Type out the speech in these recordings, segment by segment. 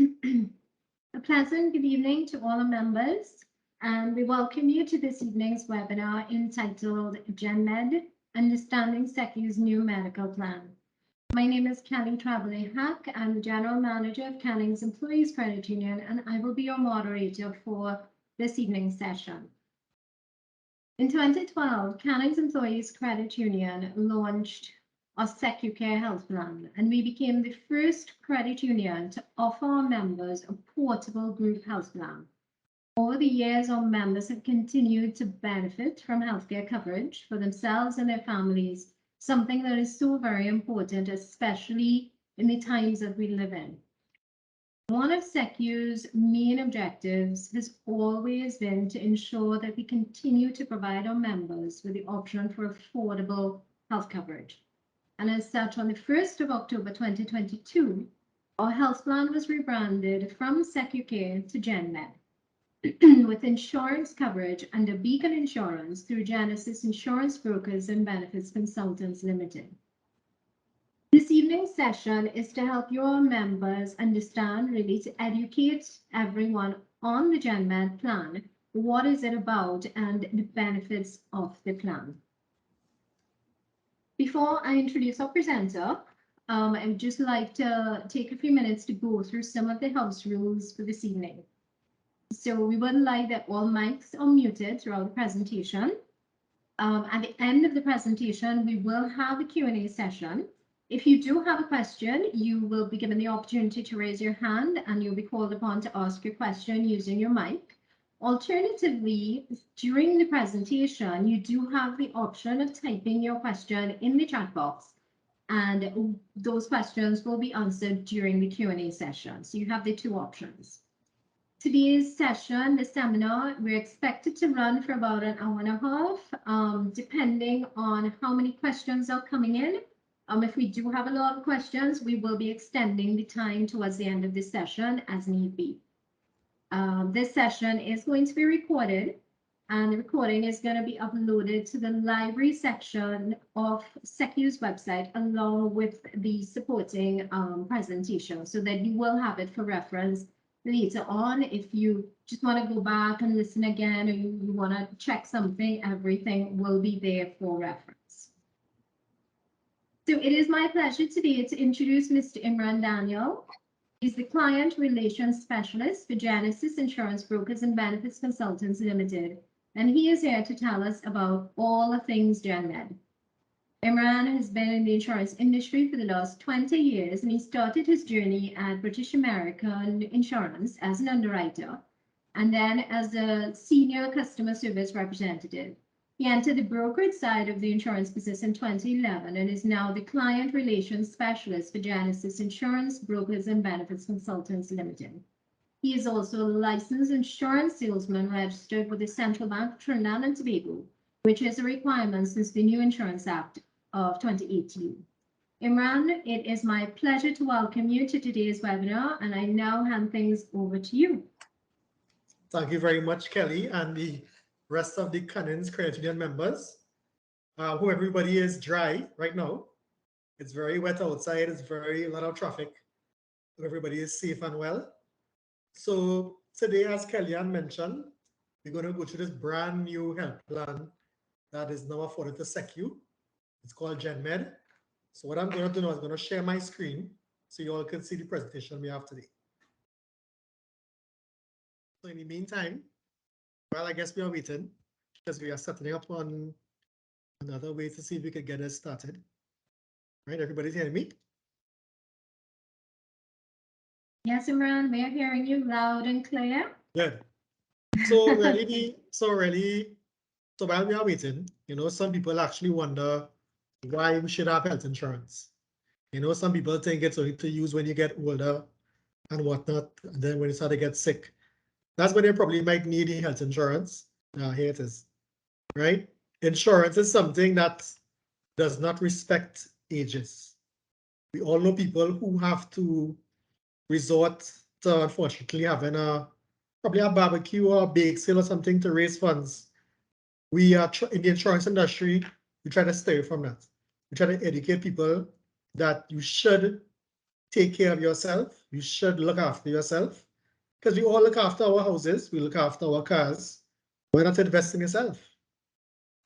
A pleasant good evening to all our members, and we welcome you to this evening's webinar entitled GenMed, Understanding CECU's New Medical Plan. My name is Kelly Traveley-Hack. I'm the General Manager of Canning's Employees Credit Union, and I will be your moderator for this evening's session. In 2012, Canning's Employees Credit Union launched our CECU Care Health Plan, and we became the first credit union to offer our members a portable group health plan. Over the years, our members have continued to benefit from healthcare coverage for themselves and their families, something that is so very important, especially in the times that we live in. One of CECU's main objectives has always been to ensure that we continue to provide our members with the option for affordable health coverage. And as such, on the 1st of October 2022, our health plan was rebranded from CECU Care to GenMed, with insurance coverage under Beacon Insurance through Genesis Insurance Brokers and Benefits Consultants Limited. This evening's session is to help your members understand, really to educate everyone on the GenMed plan, what is it about and the benefits of the plan. Before I introduce our presenter, I would just like to take a few minutes to go through some of the house rules for this evening. So we would like that all mics are muted throughout the presentation. At the end of the presentation, we will have a Q&A session. If you do have a question, you will be given the opportunity to raise your hand and you'll be called upon to ask your question using your mic. Alternatively, during the presentation, you do have the option of typing your question in the chat box, and those questions will be answered during the Q&A session. So you have the two options. Today's session, the seminar, we're expected to run for about an hour and a half, depending on how many questions are coming in. If we do have a lot of questions, we will be extending the time towards the end of this session as need be. This session is going to be recorded, and the recording is going to be uploaded to the library section of CECU's website along with the supporting presentation, so that you will have it for reference later on. If you just want to go back and listen again, or you want to check something, everything will be there for reference. So it is my pleasure today to introduce Mr. Imran Daniel. He's the Client Relations Specialist for Genesis Insurance Brokers and Benefits Consultants Limited, and he is here to tell us about all things GenMed. Imran has been in the insurance industry for the last 20 years, and he started his journey at British American Insurance as an underwriter, and then as a senior customer service representative. He entered the brokerage side of the insurance business in 2011 and is now the Client Relations Specialist for Genesis Insurance Brokers and Benefits Consultants Limited. He is also a licensed insurance salesman registered with the Central Bank of Trinidad and Tobago, which is a requirement since the new Insurance Act of 2018. Imran, it is my pleasure to welcome you to today's webinar, and I now hand things over to you. Thank you very much, Kelly, and the rest of the Canning's Credit Union members. Hope everybody is dry right now. It's very wet outside. It's a lot of traffic. Hope everybody is safe and well. So today, as Kellyanne mentioned, we're going to go through this brand new health plan that is now afforded to CECU. It's called GenMed. So what I'm going to do now is going to share my screen so you all can see the presentation we have today. So in the meantime, well, I guess we are waiting because we are settling up on another way to see if we can get us started. Right, everybody's hearing me? Yes, Imran, we are hearing you loud and clear. Good. So so while we are waiting, some people actually wonder why we should have health insurance. Some people think it's only to use when you get older and whatnot, and then when you start to get sick. That's when you probably might need health insurance. Here it is, right? Insurance is something that does not respect ages. We all know people who have to resort to, unfortunately, having probably a barbecue or a bake sale or something to raise funds. We are in the insurance industry, we try to stay from that. We try to educate people that you should take care of yourself. You should look after yourself, because we all look after our houses, we look after our cars. Why not invest in yourself,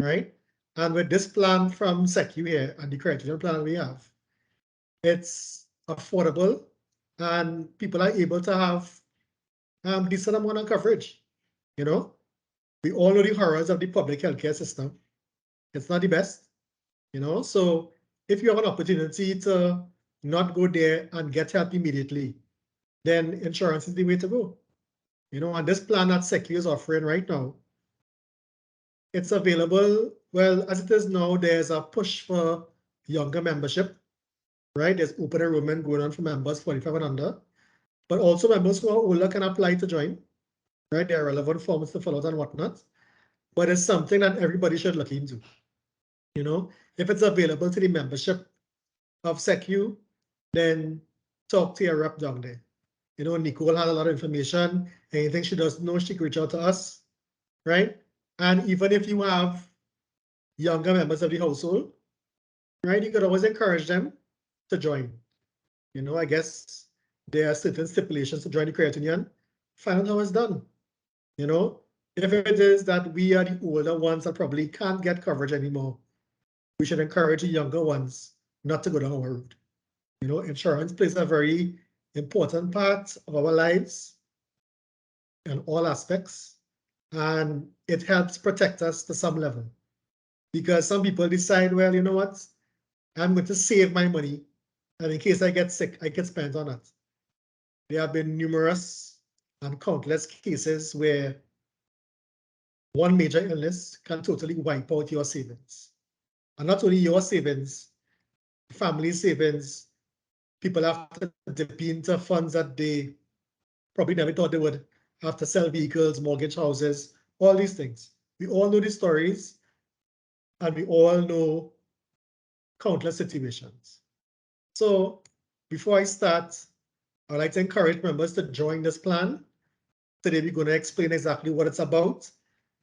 right? And with this plan from CECU here and the criterion plan we have, it's affordable and people are able to have decent amount of coverage. You know, we all know the horrors of the public healthcare system. It's not the best, you know. So if you have an opportunity to not go there and get help immediately, then insurance is the way to go. You know, and this plan that CECU is offering right now, it's available. Well, as it is now, there's a push for younger membership, right? There's open enrollment going on for members 45 and under, but also members who are older can apply to join, right? There are relevant forms to fill out and whatnot, but it's something that everybody should look into. You know, if it's available to the membership of CECU, then talk to your rep down there. You know, Nicole has a lot of information. Anything she doesn't know, she can reach out to us, right? And even if you have younger members of the household, right, you could always encourage them to join. You know, I guess there are certain stipulations to join the credit union. Find out how it's done. You know, if it is that we are the older ones that probably can't get coverage anymore, we should encourage the younger ones not to go down our route. You know, insurance plays a very important part of our lives in all aspects, and it helps protect us to some level. Because some people decide, well, you know what, I'm going to save my money, and in case I get sick, I can spend on it. There have been numerous and countless cases where one major illness can totally wipe out your savings. And not only your savings, family savings, people have to dip into funds that they probably never thought they would have to sell vehicles, mortgage houses, all these things. We all know these stories, and we all know countless situations. So before I start, I'd like to encourage members to join this plan. Today, we're going to explain exactly what it's about,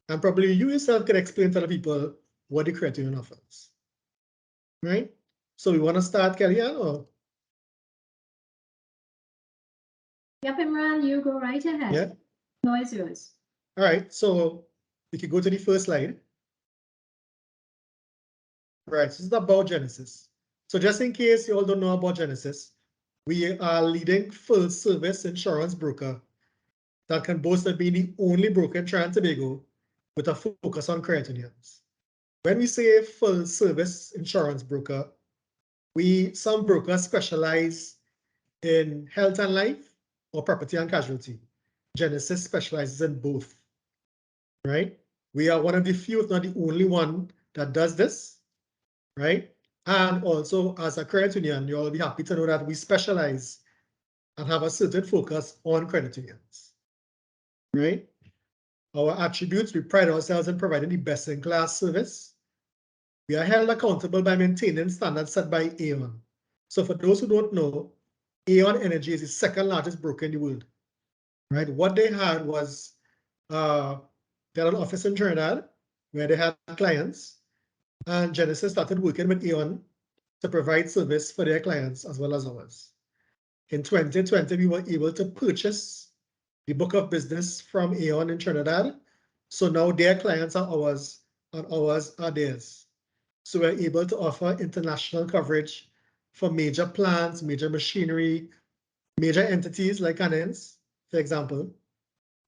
and probably you yourself can explain to the people what the credit union offers. Right? So we want to start, Kellyanne, or? Yep, Imran, you go right ahead. Yeah. No, it's yours. All right, so we can go to the first slide. Right, so this is about Genesis. So just in case you all don't know about Genesis, we are a leading full service insurance broker that can boast of being the only broker in Trinidad and Tobago with a focus on credit unions. When we say full service insurance broker, some brokers specialize in health and life or property and casualty. Genesis specializes in both, right? We are one of the few, if not the only one, that does this, right? And also, as a credit union, you'll be happy to know that we specialize and have a certain focus on credit unions, right? Our attributes, we pride ourselves in providing the best-in-class service. We are held accountable by maintaining standards set by Aon. So for those who don't know, Aon Energy is the second largest broker in the world, right? What they had was, they had an office in Trinidad where they had clients, and Genesis started working with Aon to provide service for their clients as well as ours. In 2020, we were able to purchase the book of business from Aon in Trinidad. So now their clients are ours and ours are theirs. So we're able to offer international coverage for major plants, major machinery, major entities like Canons, for example,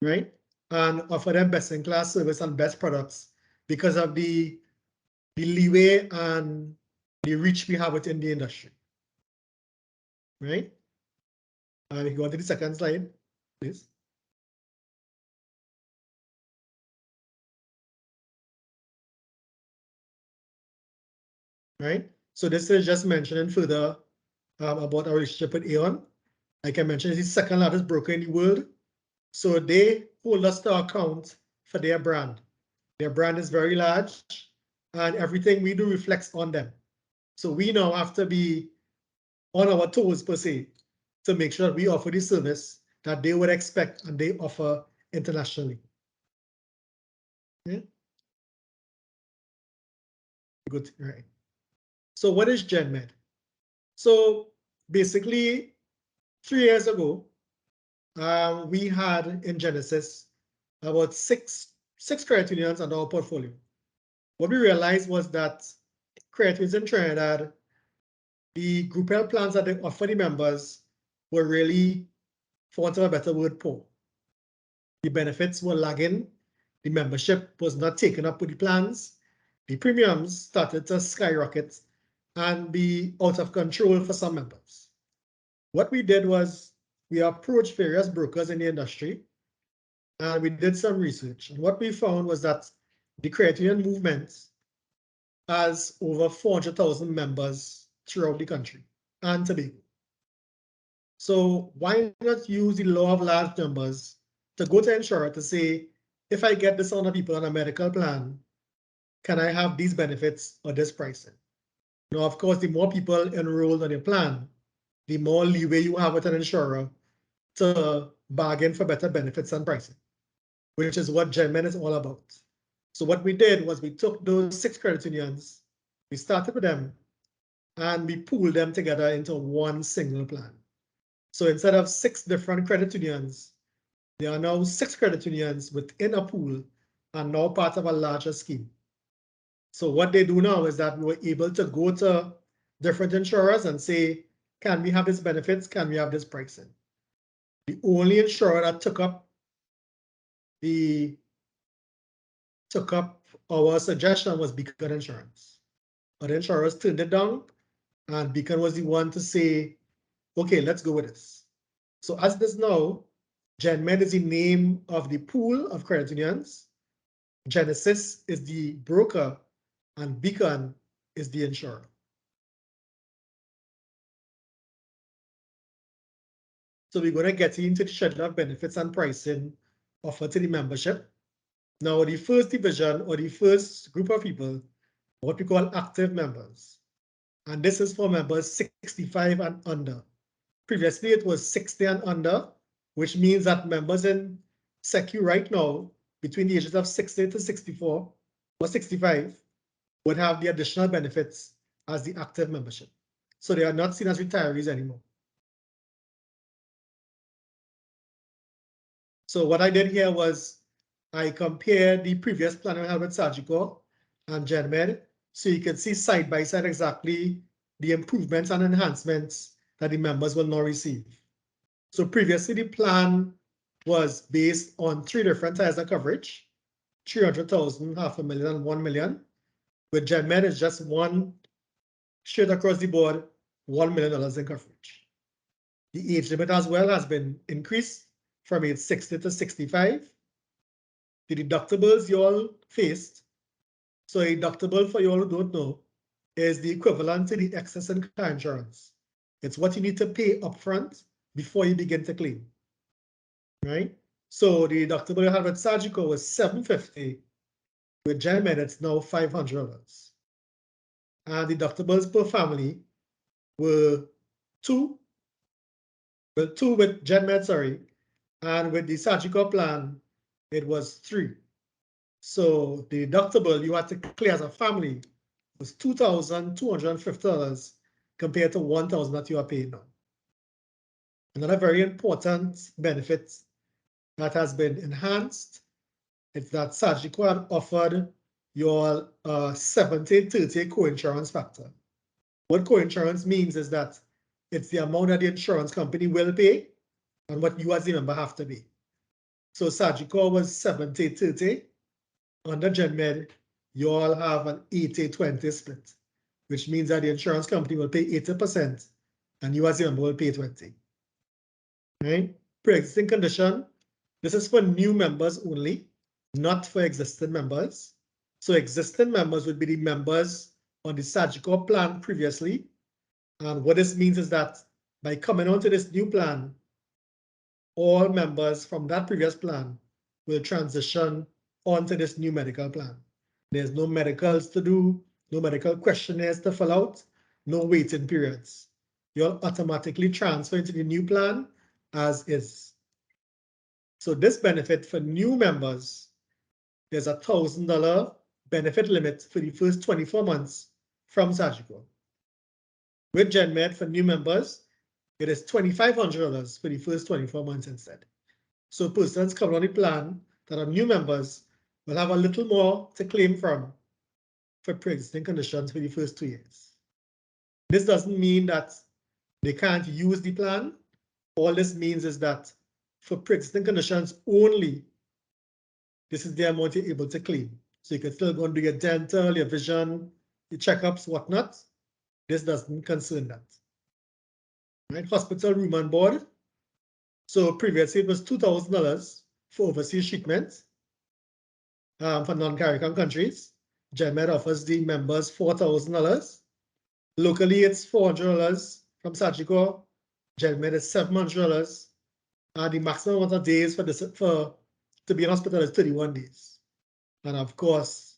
right? And offer them best-in-class service and best products because of the leeway and the reach we have within the industry, right? We go on to the second slide, please. Right? So this is just mentioning further about our relationship with Aon. Like I mentioned, it's the second largest broker in the world. So they hold us to account for their brand. Their brand is very large, and everything we do reflects on them. So we now have to be on our toes, per se, to make sure that we offer the service that they would expect and they offer internationally. Yeah? Good, right. So what is GenMed? So basically, 3 years ago, we had in Genesis about six credit unions under our portfolio. What we realized was that credit unions in Trinidad, the group health plans that they offer the members were really, for want of a better word, poor. The benefits were lagging. The membership was not taken up with the plans. The premiums started to skyrocket and be out of control for some members. What we did was we approached various brokers in the industry and we did some research. And what we found was that the credit union movement has over 400,000 members throughout the country and Tobago. So why not use the law of large numbers to go to insurer to say, if I get this amount of people on a medical plan, can I have these benefits or this pricing? Now, of course, the more people enrolled on your plan, the more leeway you have with an insurer to bargain for better benefits and pricing, which is what GenMed is all about. So what we did was we took those 6 credit unions, we started with them, and we pooled them together into one single plan. So instead of 6 different credit unions, there are now 6 credit unions within a pool and now part of a larger scheme. So what they do now is that we were able to go to different insurers and say, can we have these benefits? Can we have this pricing? The only insurer that took up our suggestion was Beacon Insurance. Other insurers turned it down, and Beacon was the one to say, okay, let's go with this. So as it is now, GenMed is the name of the pool of credit unions. Genesis is the broker, and Beacon is the insurer. So we're going to get into the schedule of benefits and pricing offered to the membership. Now, the first division or the first group of people, what we call active members. And this is for members 65 and under. Previously, it was 60 and under, which means that members in CECU right now, between the ages of 60 to 64 or 65, would have the additional benefits as the active membership. So they are not seen as retirees anymore. So what I did here was I compared the previous plan I had with Sagicor and GenMed, so you can see side by side exactly the improvements and enhancements that the members will now receive. So previously the plan was based on 3 different tiers of coverage, 300,000, 500,000, and 1 million. With GenMed, it's just one straight across the board, $1 million in coverage. The age limit as well has been increased from age 60 to 65. The deductibles you all faced, so a deductible for you all who don't know, is the equivalent to the excess in car insurance. It's what you need to pay upfront before you begin to claim, right? So the deductible you had with Sagicor was $750. With GenMed, it's now $500. And deductibles per family were two with GenMed, sorry. And with the Sagicor plan, it was 3. So the deductible you had to clear as a family was $2,250 compared to $1,000 that you are paying now. Another very important benefit that has been enhanced is that Sagicor had offered your 70-30 co-insurance factor. What co-insurance means is that it's the amount that the insurance company will pay and what you as the member have to pay. So Sagicor was 70-30. Under GenMed, you all have an 80-20 split, which means that the insurance company will pay 80% and you as the member will pay 20%. Right? Pre-existing condition, this is for new members only, not for existing members. So existing members would be the members on the Sagicor plan previously. And what this means is that by coming onto this new plan, all members from that previous plan will transition onto this new medical plan. There's no medicals to do, no medical questionnaires to fill out, no waiting periods. You'll automatically transfer into the new plan as is. So this benefit for new members, there's a $1,000 benefit limit for the first 24 months from Sagicor. With GenMed for new members, it is $2,500 for the first 24 months instead. So persons coming on the plan that are new members will have a little more to claim from for pre-existing conditions for the first 2 years. This doesn't mean that they can't use the plan. All this means is that for pre-existing conditions only, this is the amount you're able to claim. So you can still go and do your dental, your vision, your checkups, whatnot. This doesn't concern that. Right? Hospital room and board. So previously it was $2,000 for overseas treatment for non-CARICOM countries. GenMed offers the members $4,000. Locally, it's $400 from SAGICO. GenMed is $700. And the maximum amount of days to be in hospital is 31 days. And of course,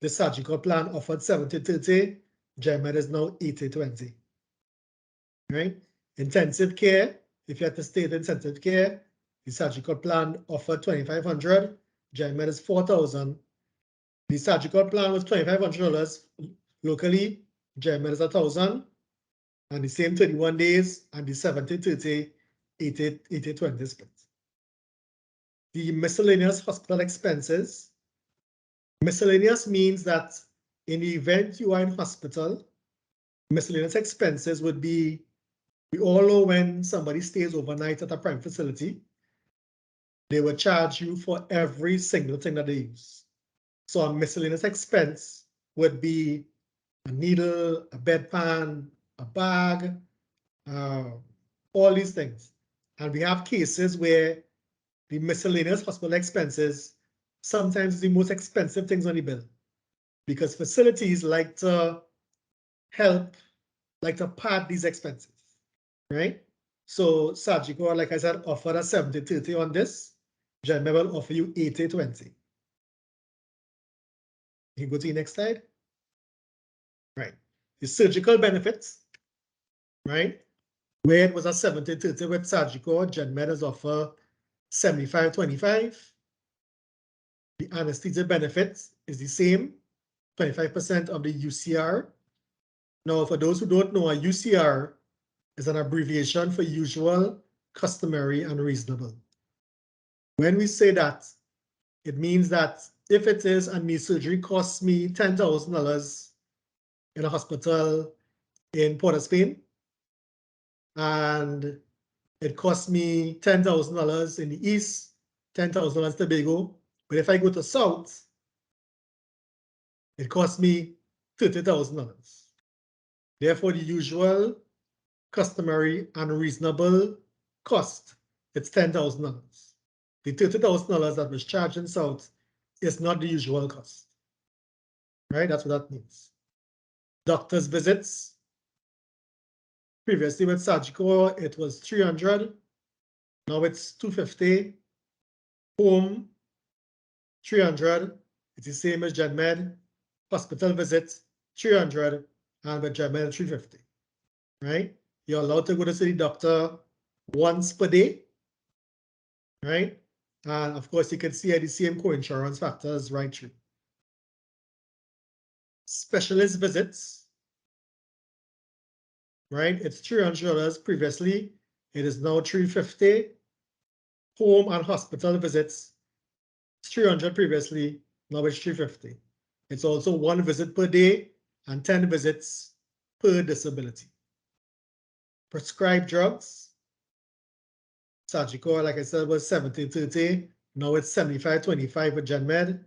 the SAGICO plan offered 70-30. GenMed is now 80-20. Right? Intensive care, if you have to stay in intensive care, the SAGICO plan offered $2,500. GenMed is $4,000. The SAGICO plan was $2,500 locally. GenMed is $1,000. And the same 31 days and the 70-30, 80-20 split. The miscellaneous hospital expenses. Miscellaneous means that in the event you are in hospital, miscellaneous expenses would be, we all know when somebody stays overnight at a prime facility, they will charge you for every single thing that they use. So a miscellaneous expense would be a needle, a bedpan, a bag, all these things. And we have cases where the miscellaneous hospital expenses sometimes the most expensive things on the bill, because facilities like to help, like to pad these expenses, right? So SAGICO, like I said, offer a 70-30 on this. GenMed will offer you 80-20. You go to the next slide. Right. The surgical benefits, right? Where it was a 70-30 with SAGICO, GenMed has offer 75-25. The anesthesia benefits is the same, 25% of the UCR. Now, for those who don't know, a UCR is an abbreviation for usual, customary, and reasonable. When we say that, it means that if it is a knee surgery costs me $10,000 in a hospital in Port of Spain, and it costs me $10,000 in the east, $10,000 Tobago, but if I go to south, it costs me $30,000. Therefore, the usual, customary, and reasonable cost, it's $10,000. The $30,000 that was charged in south is not the usual cost. Right? That's what that means. Doctor's visits. Previously with SAGICO, it was $300. Now it's $250. Home, $300. It's the same as GenMed. Hospital visits, $300. And with GenMed, $350. Right? You're allowed to go to see the doctor once per day. Right? And of course, you can see the same co-insurance factors right through. Specialist visits. Right? It's $300 previously. It is now $350. Home and hospital visits, it's $300 previously. Now it's $350. It's also 1 visit per day and 10 visits per disability. Prescribed drugs. SAGICO, like I said, was 70-30. Now it's 75-25 with GenMed.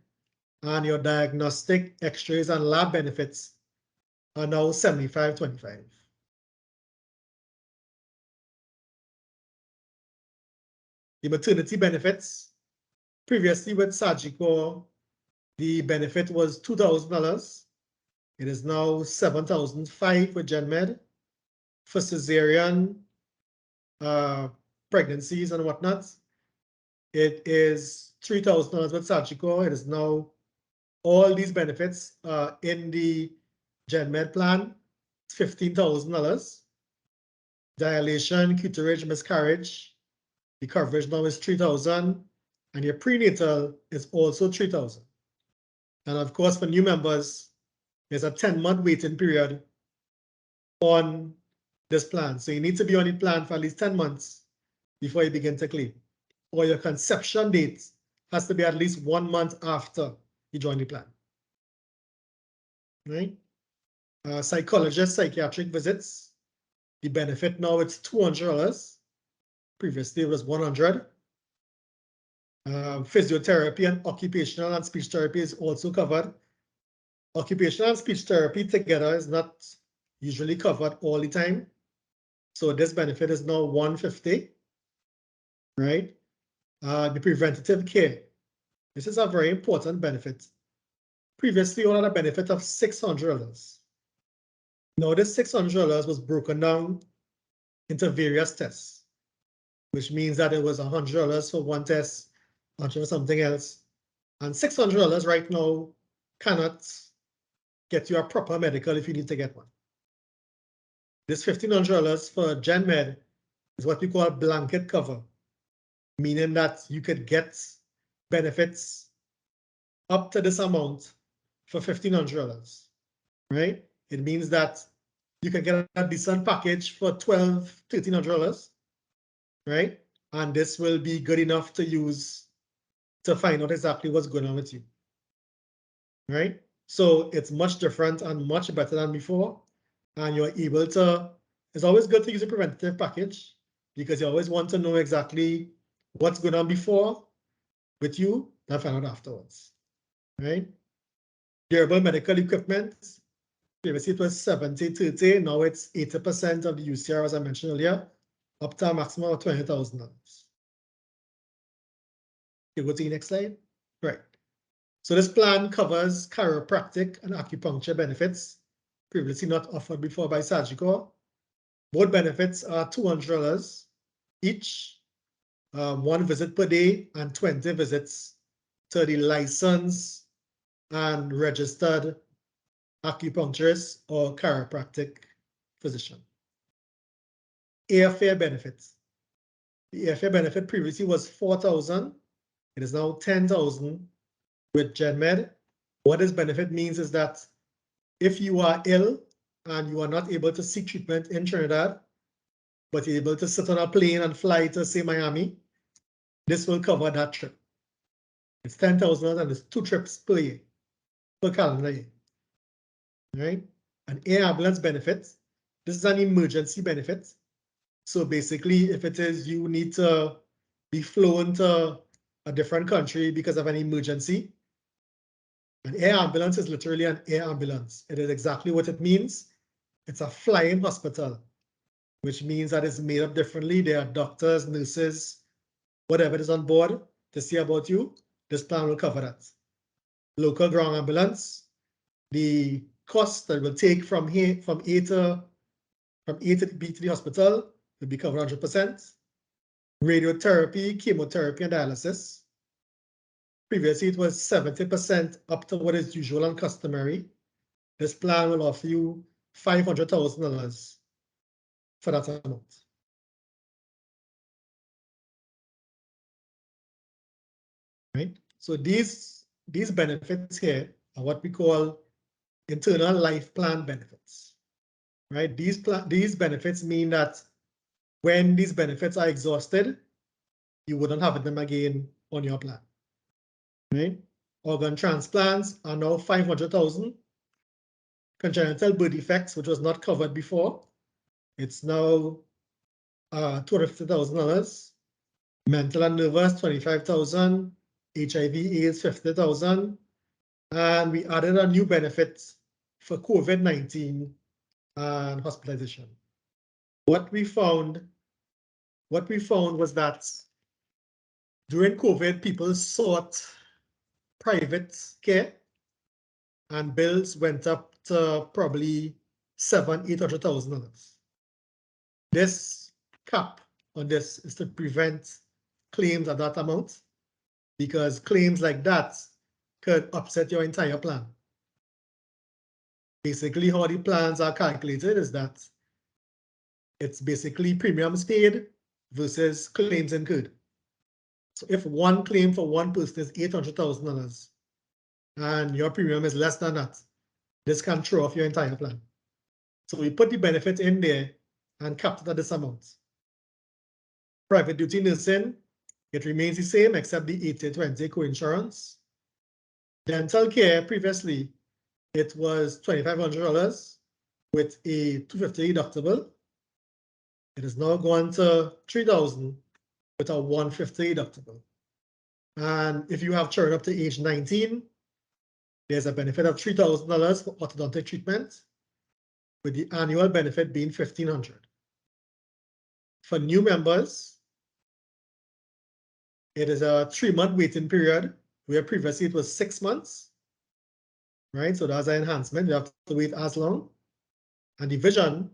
And your diagnostic, X-rays, and lab benefits are now 75-25. The maternity benefits. Previously with SAGICO, the benefit was $2,000. It is now $7,500 with GenMed. For cesarean pregnancies and whatnot, it is $3,000 with SAGICO. It is now all these benefits in the GenMed plan. It's $15,000. Dilation, curettage, miscarriage, the coverage now is $3,000, and your prenatal is also $3,000. And of course, for new members, there's a 10-month waiting period on this plan. So you need to be on the plan for at least 10 months before you begin to claim. Or your conception date has to be at least 1 month after you join the plan. Right? Psychologist, psychiatric visits. The benefit now it's $200. Previously it was $100. Physiotherapy and occupational and speech therapy is also covered. Occupational and speech therapy together is not usually covered all the time. So this benefit is now $150, right? The preventative care. This is a very important benefit. Previously, we had a benefit of $600. Now this $600 was broken down into various tests, which means that it was $100 for one test, $100 something else. And $600 right now cannot get you a proper medical if you need to get one. This $1,500 for GenMed is what we call blanket cover, meaning that you could get benefits up to this amount for $1,500, right? It means that you can get a decent package for $1,200, $1,300, right? And this will be good enough to use to find out exactly what's going on with you, right? So it's much different and much better than before. And you're able to, it's always good to use a preventative package because you always want to know exactly what's going on before with you and find out afterwards, right? Durable medical equipment. Previously it was 70-30, now it's 80% of the UCR, as I mentioned earlier, up to a maximum of $20,000. Okay, go to the next slide. Right. So this plan covers chiropractic and acupuncture benefits, previously not offered before by Sagicor. Both benefits are $200 each, 1 visit per day and 20 visits to the licensed and registered acupuncturist or chiropractic physician. Airfare benefits. The airfare benefit previously was $4,000. It is now $10,000 with GenMed. What this benefit means is that if you are ill and you are not able to seek treatment in Trinidad, but you're able to sit on a plane and fly to, say, Miami, this will cover that trip. It's $10,000 and it's 2 trips per year, per calendar year. Right? An air ambulance benefit. This is an emergency benefit. So basically, if it is you need to be flown to a different country because of an emergency, an air ambulance is literally an air ambulance. It is exactly what it means. It's a flying hospital, which means that it's made up differently. There are doctors, nurses, whatever is on board to see about you. This plan will cover that. Local ground ambulance, the cost that will take from A to B to the hospital will be covered 100%. Radiotherapy, chemotherapy, and dialysis. Previously, it was 70% up to what is usual and customary. This plan will offer you $500,000 for that amount. Right? So these benefits here are what we call internal life plan benefits. Right? These benefits mean that when these benefits are exhausted, you wouldn't have them again on your plan. Right? Organ transplants are now $500,000. Congenital birth defects, which was not covered before, it's now $250,000. Mental and nervous, $25,000. HIV/AIDS, $50,000. And we added a new benefit for COVID-19 and hospitalization. What we found was that during COVID, people sought private care and bills went up to probably $700,000-800,000. This cap on this is to prevent claims at that amount, because claims like that could upset your entire plan. Basically, how the plans are calculated is that it's basically premiums paid versus claims incurred. So if one claim for one person is $800,000 and your premium is less than that, this can throw off your entire plan. So we put the benefit in there and capped at this amount. Private duty nursing, it remains the same except the 80-20 coinsurance. Dental care, previously, it was $2,500 with a $250 deductible. It is now gone to $3,000 with a $150 deductible. And if you have children up to age 19, there's a benefit of $3,000 for orthodontic treatment, with the annual benefit being $1,500. For new members, it is a 3-month waiting period, where previously it was 6 months, right? So that's an enhancement. You have to wait as long. And the vision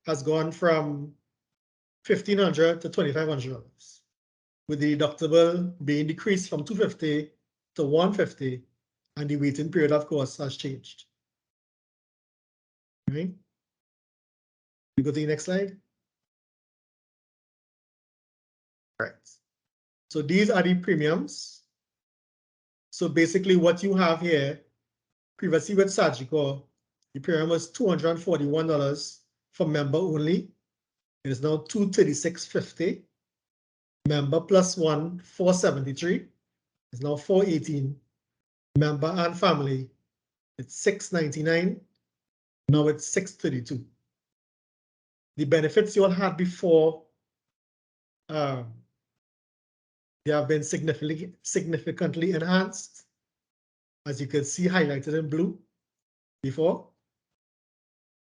has gone from $1,500 to $2,500, with the deductible being decreased from $250 to $150, and the waiting period, of course, has changed. Right? We go to the next slide. Right. So these are the premiums. So basically what you have here, previously with Surgical, the premium was $241 for member only. It is now $236.50. Member plus one, $473. It's now $418. Member and family, it's $699. Now it's $632. The benefits you all had before, they have been significantly enhanced, as you can see highlighted in blue before.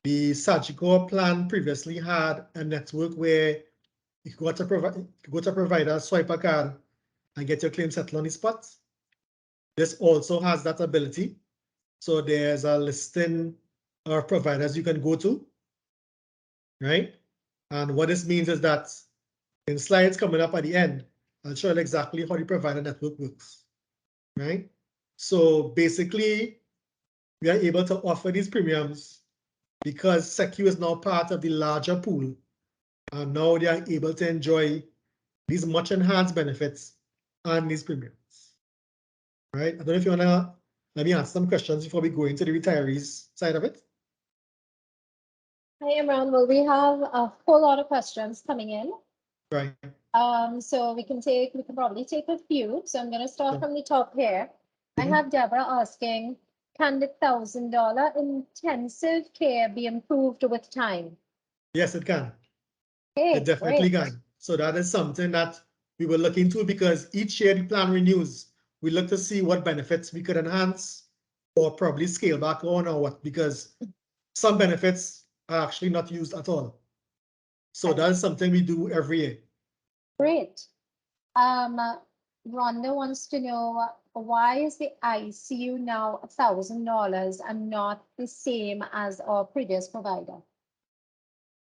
The Surgical plan previously had a network where you go to provider, swipe a card, and get your claim settled on the spot. This also has that ability. So there's a listing of providers you can go to, right? And what this means is that in slides coming up at the end, I'll show you exactly how the provider network works, right? So basically, we are able to offer these premiums because CECU is now part of the larger pool, and now they are able to enjoy these much enhanced benefits and these premiums, right? I don't know if you wanna let me answer some questions before we go into the retirees side of it. Hi, Imran. Well, we have a whole lot of questions coming in. Right. So we can probably take a few. So I'm going to start Sure. from the top here. I have Deborah asking, can the $1,000 intensive care be improved with time? Yes, it can. Okay, It definitely great. can. So that is something that we will look into, because each year the plan renews. We look to see what benefits we could enhance or probably scale back on, or what, because some benefits are actually not used at all. So Okay. that is something we do every year. Great. Rhonda wants to know, why is the ICU now $1,000 and not the same as our previous provider?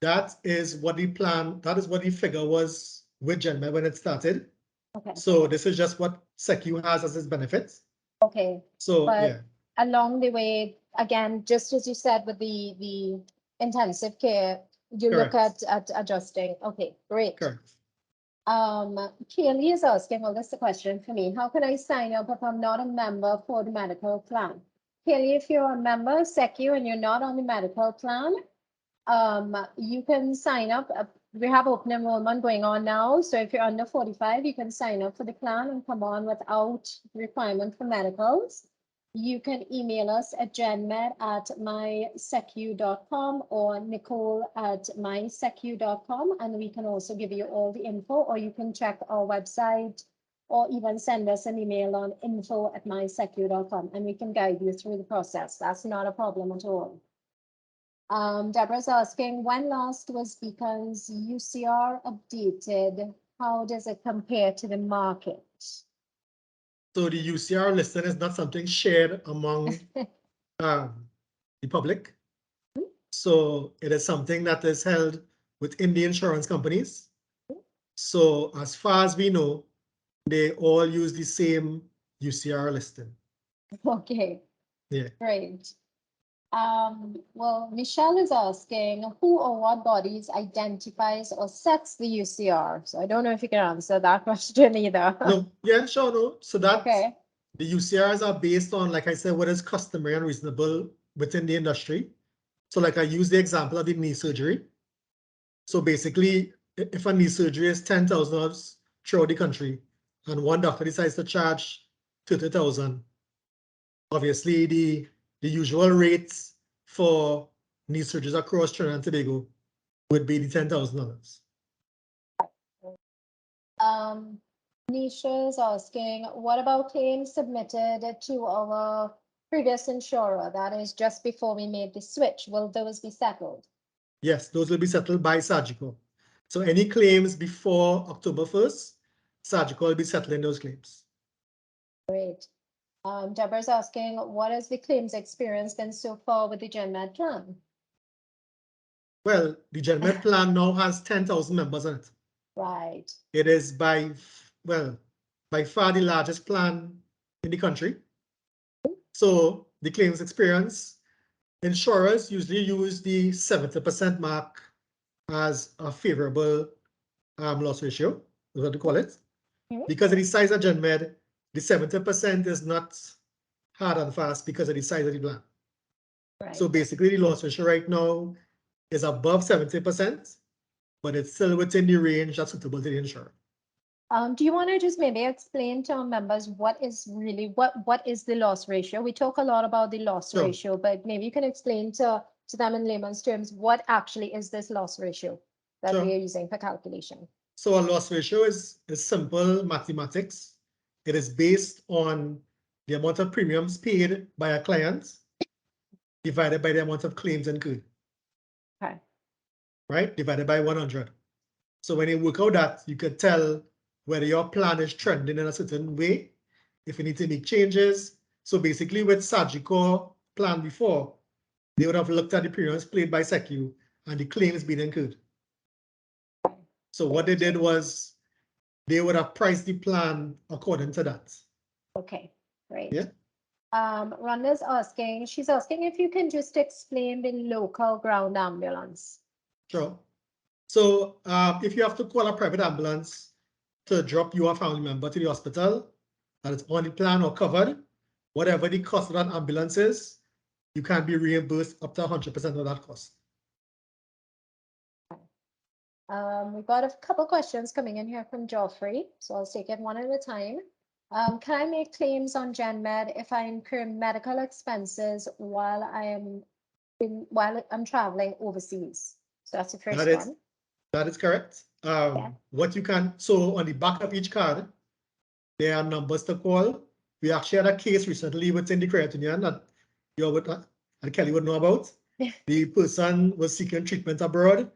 That is what the plan, that is what the figure was with GenMed when it started. Okay. So this is just what CECU has as its benefits. Okay. So But yeah, along the way, again, just as you said with the intensive care, you look Correct. at adjusting. Okay, great. correct. Kaylee is asking, well, this is a question for me. How can I sign up if I'm not a member for the medical plan? Kaylee, if you're a member of CECU and you're not on the medical plan, you can sign up. We have open enrollment going on now. So if you're under 45, you can sign up for the plan and come on without requirement for medicals. You can email us at genmed@mysecu.com or nicole@mysecu.com, and we can also give you all the info, or you can check our website or even send us an email on info@mysecu.com, and we can guide you through the process. That's not a problem at all. Deborah's asking, when last was Beacon's UCR updated? How does it compare to the market? So the UCR listing is not something shared among the public. So it is something that is held within the insurance companies. So as far as we know, they all use the same UCR listing. Okay. Yeah. Great. Well, Michelle is asking, who or what bodies identifies or sets the UCR? So I don't know if you can answer that question either. No, yeah, sure, no. So that Okay. the UCRs are based on, like I said, what is customary and reasonable within the industry. So like I use the example of the knee surgery. So basically, if a knee surgery is $10,000 throughout the country, and one doctor decides to charge 30,000, obviously the usual rates for knee surgeries across Trinidad and Tobago would be the $10,000. Nisha is asking, what about claims submitted to our previous insurer? That is just before we made the switch. Will those be settled? Yes, those will be settled by Surgical. So any claims before October 1st, Surgical will be settling those claims. Great. Deborah's asking, what has the claims experience been so far with the GenMed plan? Well, the GenMed plan now has 10,000 members in it. Right. It is by far the largest plan in the country. So the claims experience, insurers usually use the 70% mark as a favorable loss ratio, is what they call it. Because of the size of GenMed, the 70% is not hard and fast because of the size of the plan. Right. So basically, the loss ratio right now is above 70%, but it's still within the range that's suitable to the insurer. Do you want to just maybe explain to our members what is really what is the loss ratio? We talk a lot about the loss Sure. ratio, but maybe you can explain to them in layman's terms what actually is this loss ratio that Sure. we are using for calculation. So a loss ratio is simple mathematics. It is based on the amount of premiums paid by a client divided by the amount of claims incurred. Okay. Right? Divided by 100. So when you work out that, you could tell whether your plan is trending in a certain way, if you need to make changes. So basically with Surgical plan before, they would have looked at the premiums paid by CECU and the claims being incurred. So what they did was they would have priced the plan according to that. Okay, great. Yeah. Rhonda's asking, she's asking if you can just explain the local ground ambulance. Sure. So if you have to call a private ambulance to drop your family member to the hospital, and it's on the plan or covered, whatever the cost of that ambulance is, you can be reimbursed up to 100% of that cost. We've got a couple questions coming in here from Joffrey, so I'll take it one at a time. Can I make claims on GenMed if I incur medical expenses while I'm traveling overseas? So that's the first one. That is correct. What you can, so on the back of each card, there are numbers to call. We actually had a case recently within the credit union that you would, and Kelly would know about. The person was seeking treatment abroad,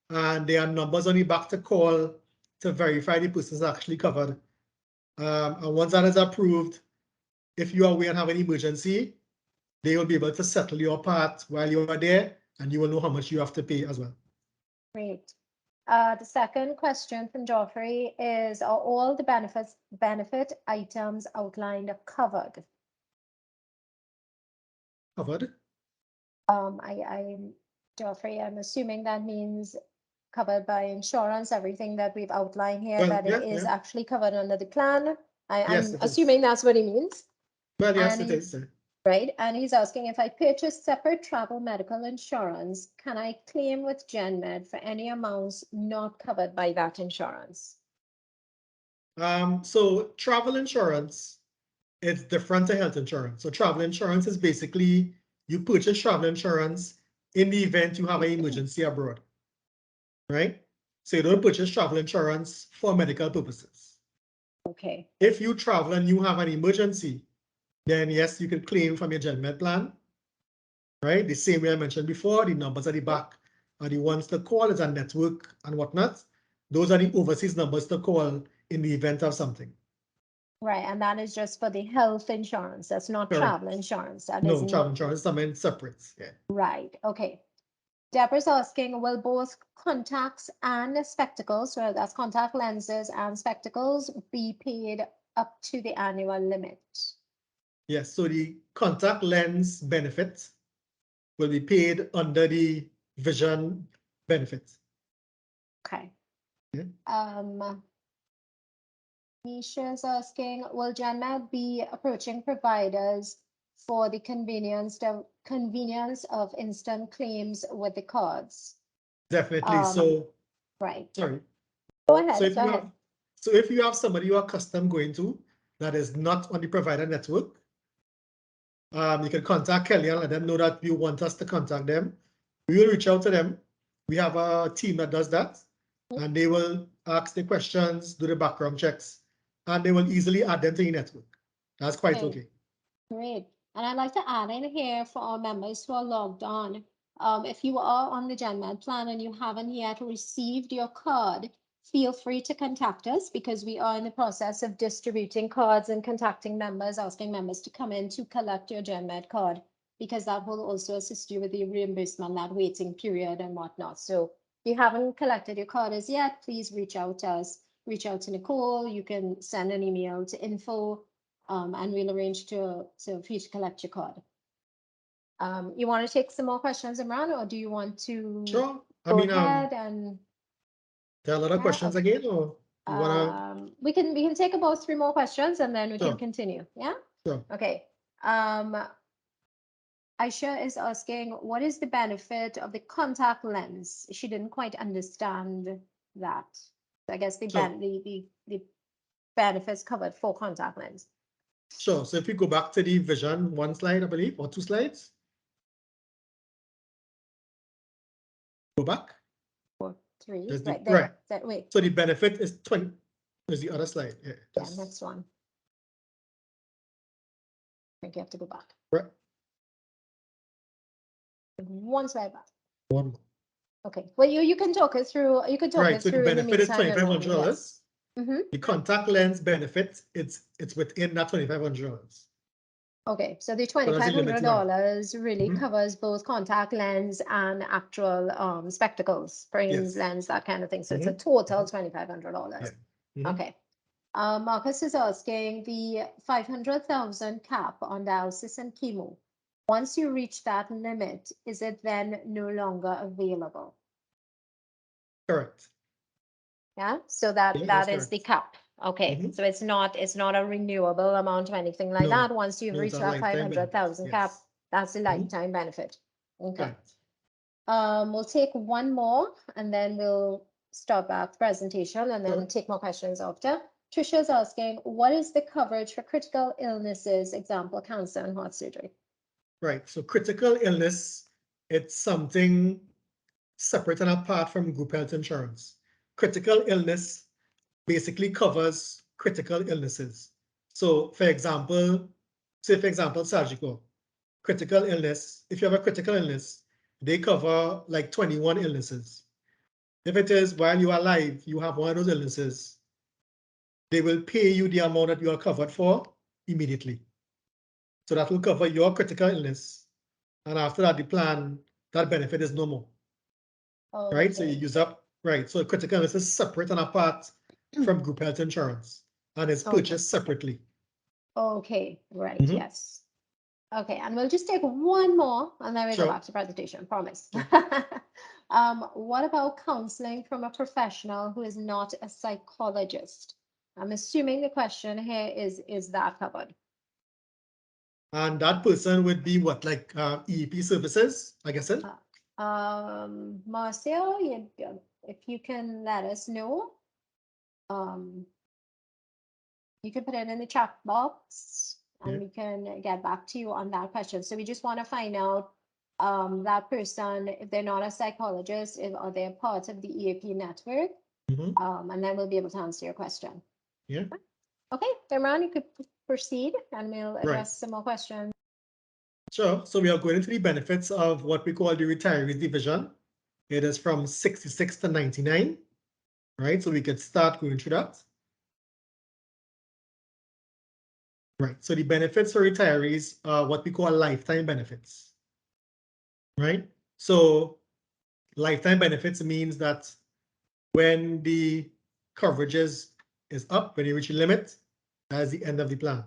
and there are numbers on the back to call to verify the person is actually covered. And once that is approved, if you are away and have an emergency, they will be able to settle your part while you are there, and you will know how much you have to pay as well. Great. The second question from Joffrey is, are all the benefit items outlined covered? Covered? Joffrey, I'm assuming that means covered by insurance, everything that we've outlined here, Well, that it is actually covered under the plan. Yes, I'm assuming that's what he means. Well, yes, And it is. Right, and he's asking if I purchase separate travel medical insurance, can I claim with GenMed for any amounts not covered by that insurance? So travel insurance is different to health insurance. So travel insurance is basically you purchase travel insurance in the event you have an emergency abroad, right? So you don't purchase travel insurance for medical purposes. Okay. If you travel and you have an emergency, then yes, you can claim from your GenMed plan, right? The same way I mentioned before, the numbers at the back are the ones to call as a network and whatnot. Those are the overseas numbers to call in the event of something. Right, and that is just for the health insurance. That's not Correct. travel insurance. That No, isn't travel insurance is something separate. Yeah. right. Okay. Deborah's asking, will both contacts and spectacles, so that's contact lenses and spectacles, be paid up to the annual limit? Yes, so the contact lens benefit will be paid under the vision benefit. Okay. Yeah. Nisha's asking, will GenMed be approaching providers for the convenience of instant claims with the cards? Definitely. So Right. Sorry. Go ahead. So if Go you ahead. have, so if you have somebody you are custom going to that is not on the provider network, you can contact Kelly and let them know that you want us to contact them. We will reach out to them. We have a team that does that, and they will ask the questions, do the background checks, and they will easily add them to the network. That's quite okay. Great. And I'd like to add in here for our members who are logged on. If you are on the GenMed plan and you haven't yet received your card, feel free to contact us because we are in the process of distributing cards and contacting members, asking members to come in to collect your GenMed card, because that will also assist you with the reimbursement, that waiting period and whatnot. So if you haven't collected your card as yet, please reach out to us, reach out to Nicole. You can send an email to info, and we'll arrange for you to collect your card. You want to take some more questions, Imran, or do you want to Sure. go ahead and there are a lot of questions again, or you wanna? we can take about 3 more questions and then we Sure. can continue. Yeah. Sure. Okay. Aisha is asking, what is the benefit of the contact lens? She didn't quite understand that. I guess the Sure. the benefits covered for contact lens. Sure. So if we go back to the vision 1 slide, I believe, or 2 slides. Go back. 4, 3, There's right the, there. right. That way. So the benefit is 20. There's the other slide. Yeah, Yeah, next one. I think you have to go back. Right. 1 slide back. One more. Okay. Well, you can talk it through. You can talk Right. it So the through in the benefit is meantime. $2,500. Yes. The contact lens benefit, it's within that $2,500. Okay, so the So that's the limit you have. $2,500 really Mhm. covers both contact lens and actual spectacles, frames, Yes. lens, that kind of thing. So it's a Mhm. total $2,500. Yeah. Mhm. Okay. Marcus is asking the 500,000 cap on dialysis and chemo. Once you reach that limit, is it then no longer available? Correct. Yeah, so Yeah, that's that is the correct. cap. Okay, Mhm. so it's not a renewable amount or anything like No. that. Once you've No, it's reached a that lifetime benefit. 500,000 cap, Yes. that's the Mhm. lifetime benefit. Okay. Correct. We'll take one more and then we'll stop our presentation and then Sure. take more questions after. Trisha's asking, what is the coverage for critical illnesses, example, cancer and heart surgery? Right. So critical illness, it's something separate and apart from group health insurance. Critical illness basically covers critical illnesses. So for example, surgical, critical illness, if you have a critical illness, they cover like 21 illnesses. If it is while you are alive, you have one of those illnesses, they will pay you the amount that you are covered for immediately. So that will cover your critical illness. And after that, the plan, that benefit is no more. Okay. Right? So you use up, right? So critical illness is separate and apart from group health insurance and is purchased separately. Okay, right, yes. Okay, and we'll just take one more and then we go Sure. back to presentation, promise. Sure. What about counseling from a professional who is not a psychologist? I'm assuming the question here is that covered? And that person would be what, like EEP services, I guess? Marcia, if you can let us know. You can put it in the chat box and we can get back to you on that question. So we just want to find out that person, if they're not a psychologist, are they a part of the EAP network? And then we'll be able to answer your question. Yeah. Okay, Imran, you could proceed and we'll address some more questions. Sure. So we are going into the benefits of what we call the retirees division. It is from 66 to 99, right? So we can start going through that. Right. So the benefits for retirees are what we call lifetime benefits, right? So lifetime benefits means that when the coverage is up, when you reach the limit, that's the end of the plan.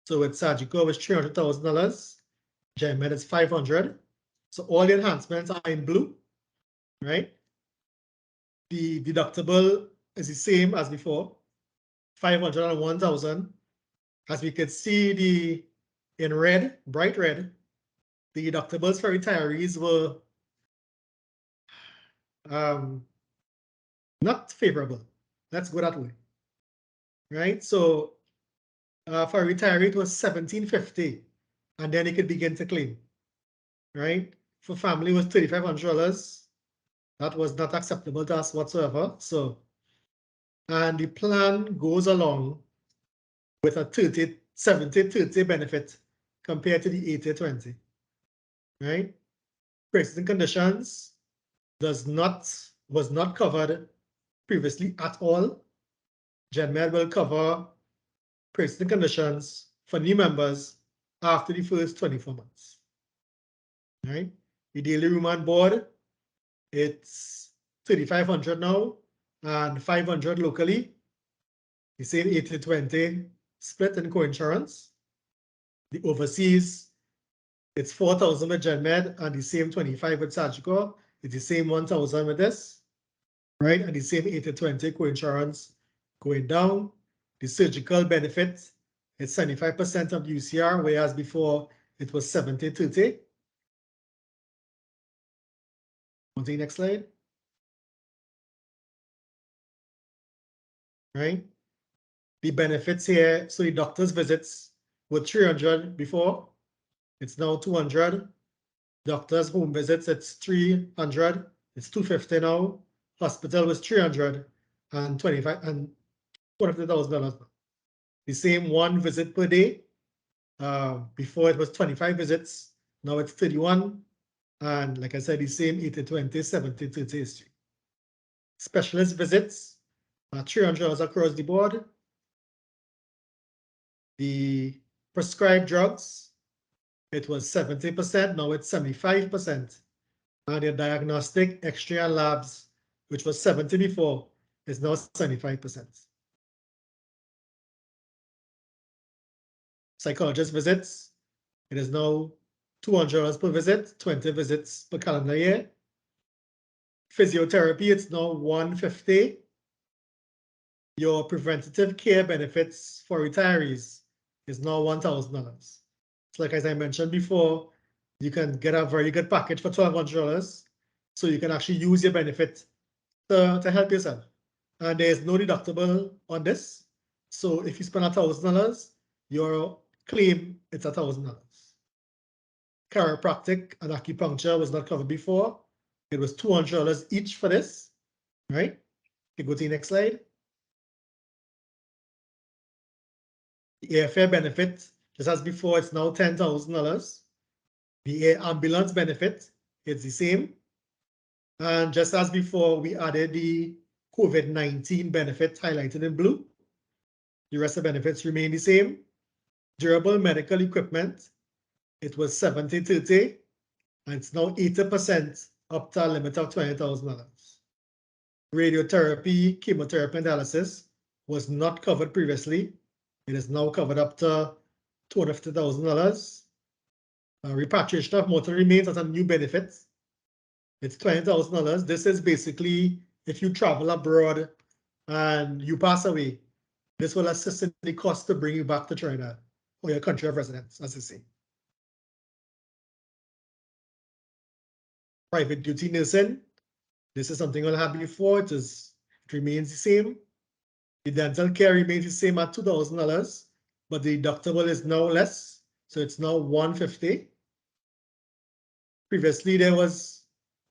So with Surgical, it's $300,000. GenMed is 500. So all the enhancements are in blue, right? The deductible is the same as before, 500 and 1,000. As we could see in red, bright red, the deductibles for retirees were not favorable. Let's go that way, right? So for a retiree, it was $1,750, and then he could begin to claim, right? For family, it was $3,500. That was not acceptable to us whatsoever. So, and the plan goes along with a 70-30 benefit compared to the 80-20, right? Pre-existing conditions was not covered previously at all. GenMed will cover pre-existing conditions for new members after the first 24 months, right? The daily room and board, it's 3,500 now and 500 locally. The same 80-20 split in co-insurance. The overseas, it's 4,000 with GenMed and the same 25 with Sagicor. It's the same 1,000 with this, right? And the same 80-20 co-insurance going down. The surgical benefit, it's 75% of UCR, whereas before it was 70-30. On to the next slide. Right? The benefits here, so the doctor's visits were 300 before, it's now 200. Doctor's home visits, it's 300, it's 250 now. Hospital was 300 and 25 and $250,000. The same one visit per day. Before it was 25 visits, now it's 31. And like I said, the same 80-20, 70-30 history. Specialist visits, $300 across the board. The prescribed drugs, it was 70%, now it's 75%. And the diagnostic, X-ray and labs, which was 70 before, is now 75%. Psychologist visits, it is now $200 per visit, 20 visits per calendar year. Physiotherapy, it's now $150. Your preventative care benefits for retirees is now $1,000. So like as I mentioned before, you can get a very good package for $1,200. So you can actually use your benefit to help yourself. And there's no deductible on this. So if you spend $1,000, your claim it's $1,000. Chiropractic and acupuncture was not covered before. It was $200 each for this, right? You go to the next slide. The airfare benefit, just as before, it's now $10,000. The air ambulance benefit, it's the same. And just as before, we added the COVID-19 benefit highlighted in blue. The rest of the benefits remain the same. Durable medical equipment, it was 70-30, and it's now 80% up to a limit of $20,000. Radiotherapy, chemotherapy, and dialysis was not covered previously. It is now covered up to $250,000. Repatriation of mortal remains as a new benefit. It's $20,000. This is basically if you travel abroad and you pass away, this will assist in the cost to bring you back to Trinidad or your country of residence, as they say. Private duty nursing. This is something we'll have before. It remains the same. The dental care remains the same at $2,000, but the deductible is now less. So it's now $150. Previously, there was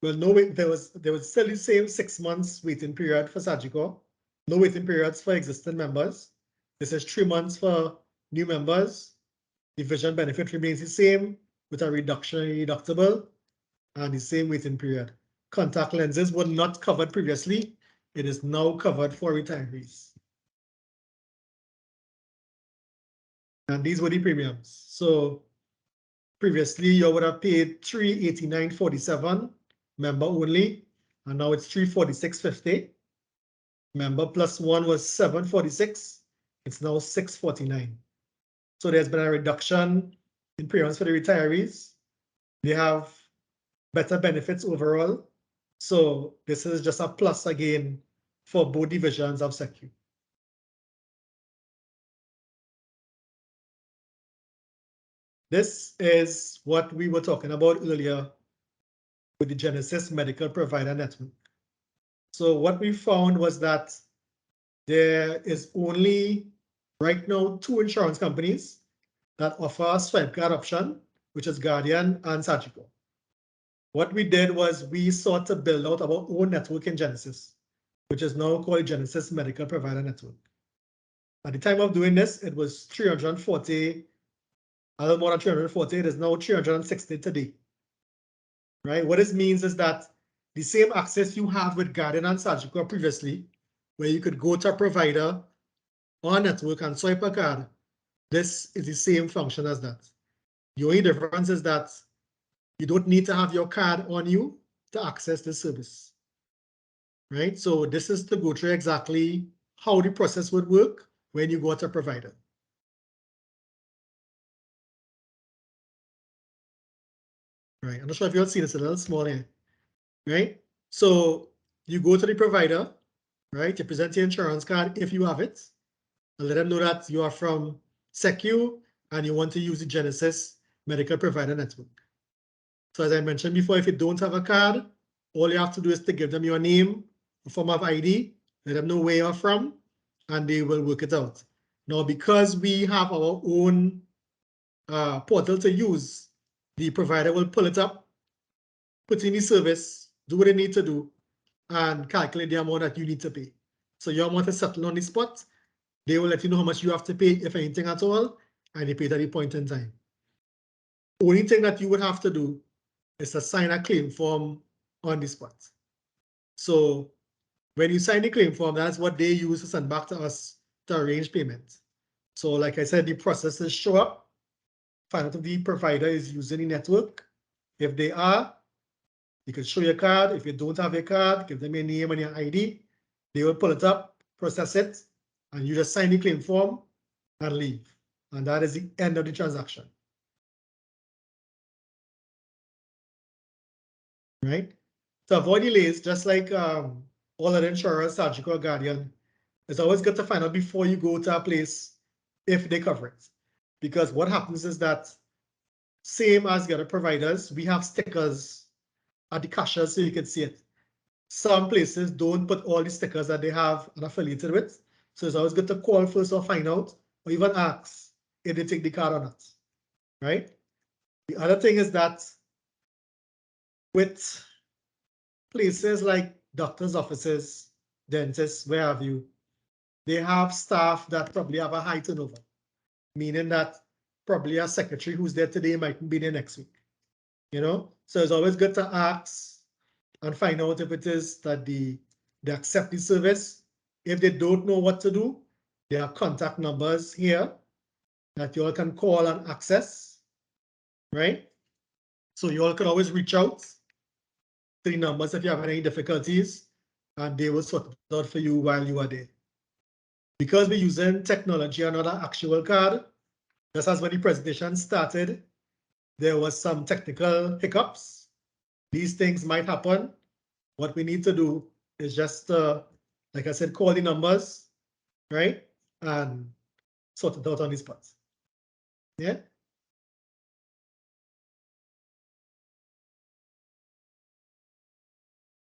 still the same 6 months waiting period for Sagicor. No waiting periods for existing members. This is 3 months for new members. The vision benefit remains the same with a reduction in deductible and the same waiting period. Contact lenses were not covered previously. It is now covered for retirees. And these were the premiums. So previously you would have paid $389.47 member only, and now it's $346.50. Member plus one was $746. It's now $649. So there's been a reduction in premiums for the retirees. They have better benefits overall. So this is just a plus again for both divisions of CECU. This is what we were talking about earlier with the Genesis Medical Provider Network. So what we found was that there is only right now 2 insurance companies that offer a swipe card option, which is Guardian and Sagicor. What we did was we sought to build out our own network in Genesis, which is now called Genesis Medical Provider Network. At the time of doing this, it was 340, a little more than 340. It is now 360 today. Right? What this means is that the same access you have with Guardian and Sagicor previously, where you could go to a provider or a network and swipe a card, this is the same function as that. The only difference is that you don't need to have your card on you to access the service. Right? So this is to go through exactly how the process would work when you go to a provider. Right? I'm not sure if you'll see this, a little small here. Right? So you go to the provider, right? You present your insurance card if you have it, and let them know that you are from CECU and you want to use the Genesis Medical Provider Network. So as I mentioned before, if you don't have a card, all you have to do is to give them your name, a form of ID, let them know where you're from, and they will work it out. Now, because we have our own portal to use, the provider will pull it up, put in the service, do what they need to do, and calculate the amount that you need to pay. So your amount is settled on the spot. They will let you know how much you have to pay, if anything at all, and they pay at the point in time. Only thing that you would have to do is to sign a claim form on the spot. So when you sign the claim form, that's what they use to send back to us to arrange payment. So like I said, the processes show up, find out if the provider is using the network. If they are, you can show your card. If you don't have your card, give them your name and your ID. They will pull it up, process it, and you just sign the claim form and leave. And that is the end of the transaction. Right? To avoid delays, just like all other insurers, Sagicor, Guardian, it's always good to find out before you go to a place if they cover it. Because what happens is that, same as the other providers, we have stickers at the cashier so you can see it. Some places don't put all the stickers that they have and affiliated with. So it's always good to call first or find out, or even ask if they take the card or not. Right? The other thing is that with places like doctors' offices, dentists, where have you, they have staff that probably have a high turnover, meaning that probably a secretary who's there today might be there next week. You know, so it's always good to ask and find out if it is that they accept the service. If they don't know what to do, there are contact numbers here that you all can call and access, right? So you all can always reach out to the numbers if you have any difficulties, and they will sort it out for you while you are there. Because we're using technology and not an actual card, just as when the presentation started, there was some technical hiccups. These things might happen. What we need to do is just, like I said, call the numbers, right? And sort it out on the spot. Yeah.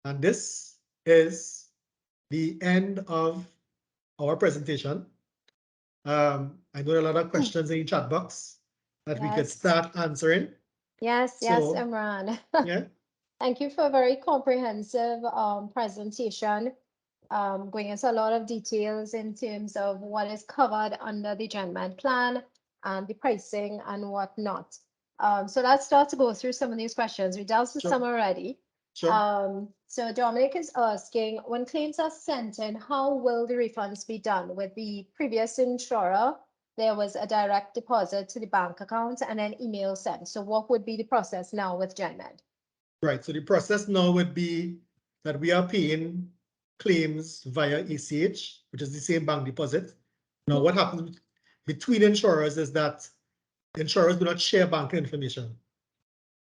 And this is the end of our presentation. I know a lot of questions in the chat box that we could start answering. Yes, So, Imran. yeah. Thank you for a very comprehensive presentation, going into a lot of details in terms of what is covered under the GenMed plan and the pricing and whatnot. So let's start to go through some of these questions. We dealt with some already. Sure. So Dominic is asking, when claims are sent in, how will the refunds be done? With the previous insurer, there was a direct deposit to the bank account and an email sent. So what would be the process now with GenMed? Right. So the process now would be that we are paying claims via ACH, which is the same bank deposit. Now, what happens between insurers is that insurers do not share bank information.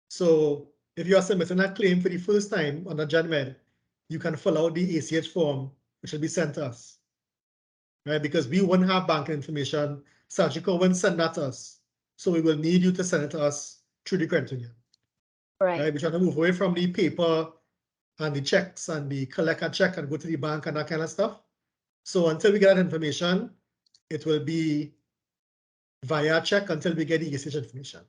So if you are submitting a claim for the first time on a GenMed, you can fill out the ACH form, which will be sent to us. Right? Because we won't have bank information. Sagicor won't send that to us. So we will need you to send it to us through the credit union. Right? We're trying to move away from the paper and the checks and the collect a check and go to the bank and that kind of stuff. So until we get that information, it will be via check until we get the usage information.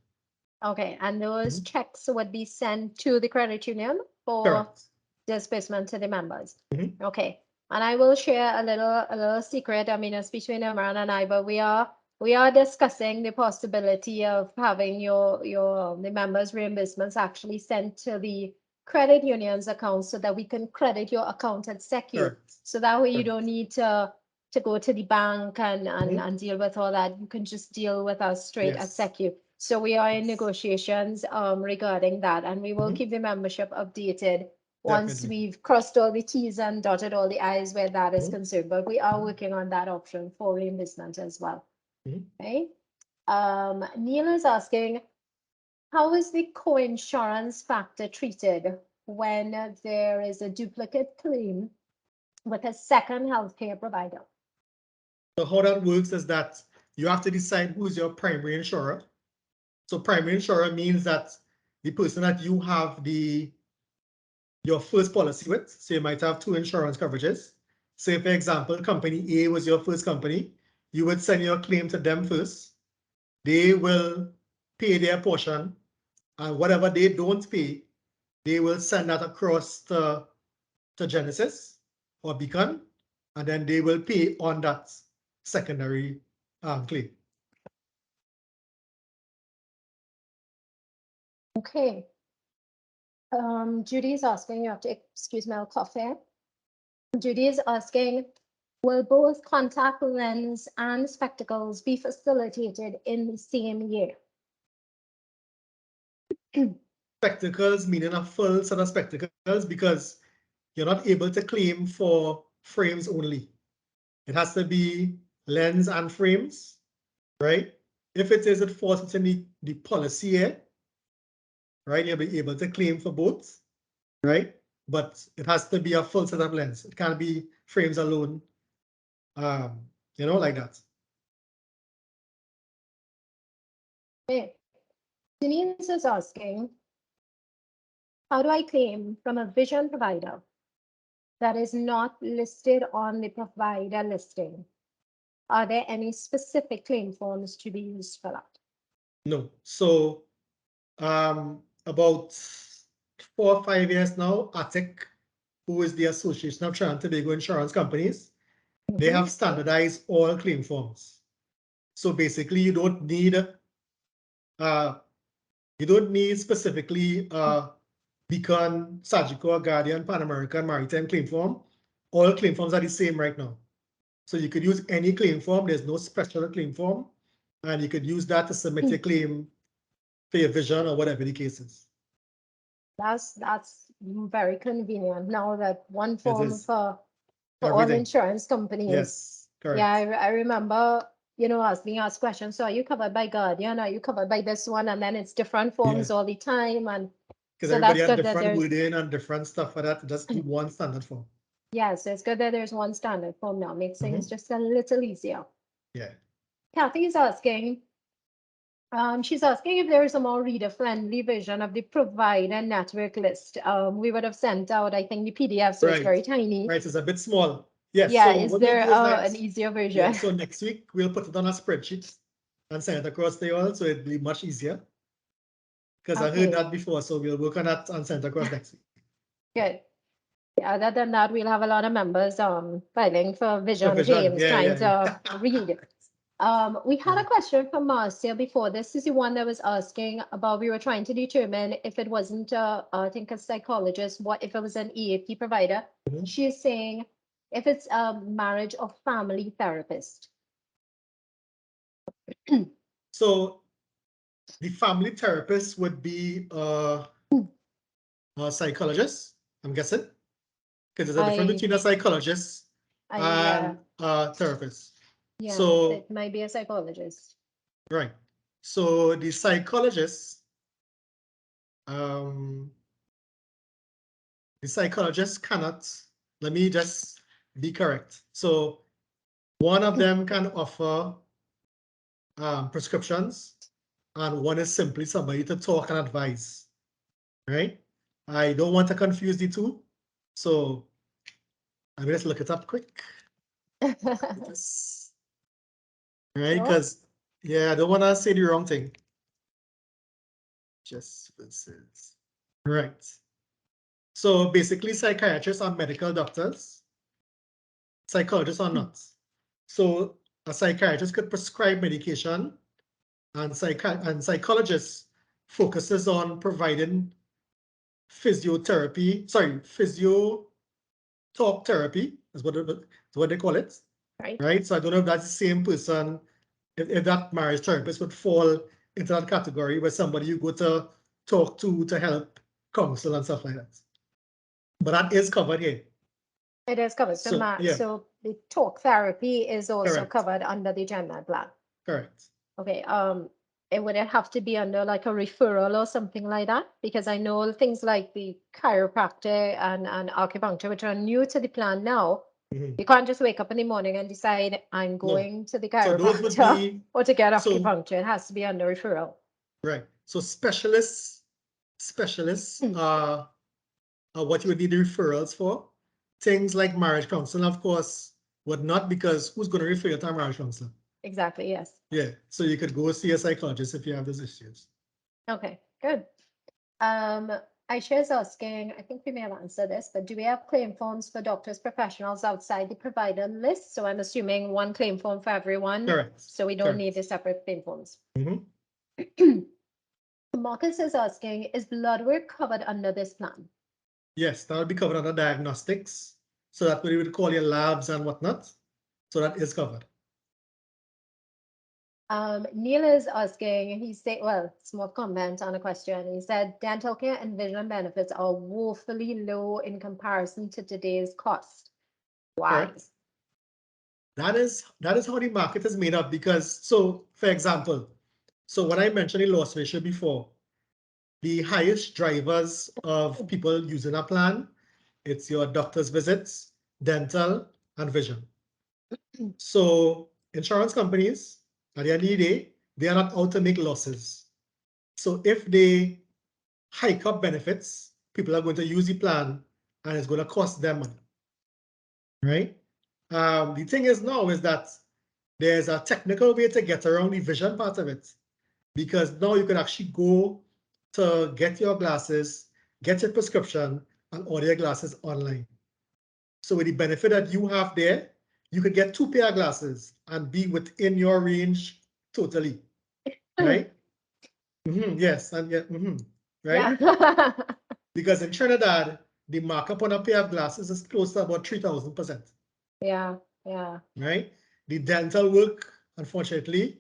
Okay, and those checks would be sent to the credit union for Correct. disbursement to the members. Mhm. Okay, and I will share a little secret. I mean, it's between Imran and I, but we are discussing the possibility of having the members' reimbursements actually sent to the credit union's account so that we can credit your account at CECU. Correct. So that way you Correct. don't need to go to the bank and Mhm. and deal with all that. You can just deal with us straight at Yes. CECU. So we are in Yes. negotiations regarding that, and we will Mhm. keep the membership updated once Definitely. we've crossed all the T's and dotted all the I's where that is Mhm. concerned. But we are Mhm. working on that option for reimbursement as well. Mhm. Okay. Neil is asking, how is the co-insurance factor treated when there is a duplicate claim with a second healthcare provider? So how that works is that you have to decide who's your primary insurer. So primary insurer means that the person that you have your first policy with. So you might have two insurance coverages. Say, for example, company A was your first company. You would send your claim to them first. They will pay their portion, and whatever they don't pay, they will send that across to Genesis or Beacon, and then they will pay on that secondary claim. Okay. Judy is asking, you have to excuse my cough here. Judy is asking, will both contact lens and spectacles be facilitated in the same year? Spectacles meaning a full set of spectacles, because you're not able to claim for frames only. It has to be lens and frames, right? If it falls within the policy year, right, you'll be able to claim for both, right? But it has to be a full set of lens. It can't be frames alone, like that. Okay. Denise is asking, how do I claim from a vision provider that is not listed on the provider listing? Are there any specific claim forms to be used for that? No. So about 4 or 5 years now, ATIC, who is the Association of Trinidad and Tobago Insurance Companies, they have standardized all claim forms. So basically, you don't need specifically Beacon, Sagicor, Guardian, Pan American, Maritime claim form. All claim forms are the same right now. So you could use any claim form. There's no special claim form, and you could use that to submit your claim for your vision or whatever the case is. That's very convenient now that one form is. for all Everything. insurance companies. Yes, correct. Yeah, I remember, us being asked questions. So are you covered by Guardian? Are you covered by this one? And then it's different forms all the time. And Because so everybody that's had good that different there's, wording and different stuff for that. Just do one standard form. yeah, so it's good that there's one standard form now. Makes things just a little easier. Yeah. Kathy is asking, she's asking if there is a more reader-friendly version of the provider network list. We would have sent out, I think, the PDF, so it's very tiny. Right, it's a bit small. Yes. Yeah, So is what we there do is that, an easier version? yeah, so next week we'll put it on a spreadsheet and send it across to you all, so it'll be much easier. Because I heard that before, so we'll work on that and send it across next week. Good. Yeah, other than that, we'll have a lot of members filing for vision claims, trying to read. We had a question from Marcia before. This is the one that was asking about, we were trying to determine if it wasn't, I think a psychologist, what if it was an EAP provider. She's saying if it's a marriage or family therapist. So the family therapist would be a psychologist, I'm guessing, because there's a difference between a psychologist and a therapist. Yeah, so it might be a psychologist. Right. So the psychologist cannot, let me just be correct. So one of them can offer prescriptions, and one is simply somebody to talk and advise, right? I don't want to confuse the two. So let me just look it up quick. This. Right, Sure. because yeah, I don't want to say the wrong thing. Just this is right. So basically, psychiatrists are medical doctors. Psychologists are not. So a psychiatrist could prescribe medication, and psychologists focuses on providing physiotherapy. Sorry, physio talk therapy is what they call it. Right. Right. So I don't know if that's the same person. If that marriage therapist would fall into that category where somebody you go to talk to help counsel and stuff like that. But that is covered here. It is covered. So, So yeah, so the talk therapy is also correct, covered under the GenMed plan. correct. Okay, would it have to be under like a referral or something like that? Because I know things like the chiropractor and acupuncture, which are new to the plan now. Mhm. You can't just wake up in the morning and decide I'm going to the So those would chiropractor be or to get so acupuncture. It has to be under referral. right. So specialists are what you would need the referrals for. Things like marriage counseling, of course, would not, because who's going to refer you to a marriage counselor? Exactly, yes. Yeah, so you could go see a psychologist if you have those issues. Okay, good. Aisha is asking, I think we may have answered this, but do we have claim forms for doctors, professionals outside the provider list? So I'm assuming one claim form for everyone. Correct. So we don't Correct. need the separate claim forms. Mhm. Marcus is asking, is blood work covered under this plan? Yes, that would be covered under diagnostics. So that's what we would call your labs and whatnot. So that is covered. Neil is asking, he said, well, small comment on a question. He said, dental care and vision benefits are woefully low in comparison to today's cost. Why? Correct. That is how the market is made up, because so for example, so when I mentioned the loss ratio before, the highest drivers of people using a plan, it's your doctor's visits, dental, and vision. So insurance companies, at the end of the day, they are not out to make losses. So if they hike up benefits, people are going to use the plan and it's going to cost them money, right? The thing is now is that there's a technical way to get around the vision part of it, because now you can actually go to get your glasses, get your prescription, and order your glasses online. So with the benefit that you have there, you could get 2 pair of glasses and be within your range totally, right? Yes, and yeah, right? Yeah. Because in Trinidad, the markup on a pair of glasses is close to about 3,000%, Yeah, yeah. right? The dental work, unfortunately,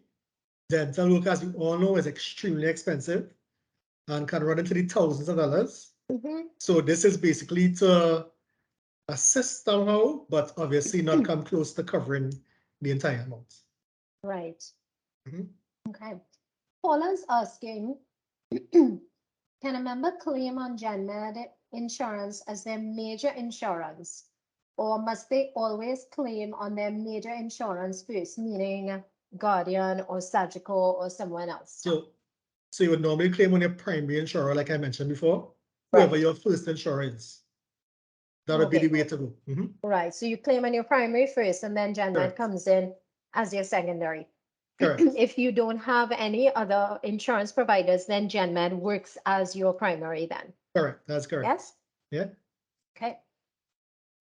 dental work, as you all know, is extremely expensive and can run into the thousands of dollars. So this is basically to assist somehow, but obviously not come close to covering the entire amount. Right. Mhm. Okay. Paula's asking, can a member claim on GenMed insurance as their major insurance? Or must they always claim on their major insurance first, meaning Guardian or Surgical or someone else? So you would normally claim on your primary insurer, like I mentioned before, whoever Right. your first insurer is. That would be the Okay. way to go. Right. So you claim on your primary first, and then GenMed Correct. comes in as your secondary. Correct. If you don't have any other insurance providers, then GenMed works as your primary then. Correct. That's correct. Yes? Yeah. Okay.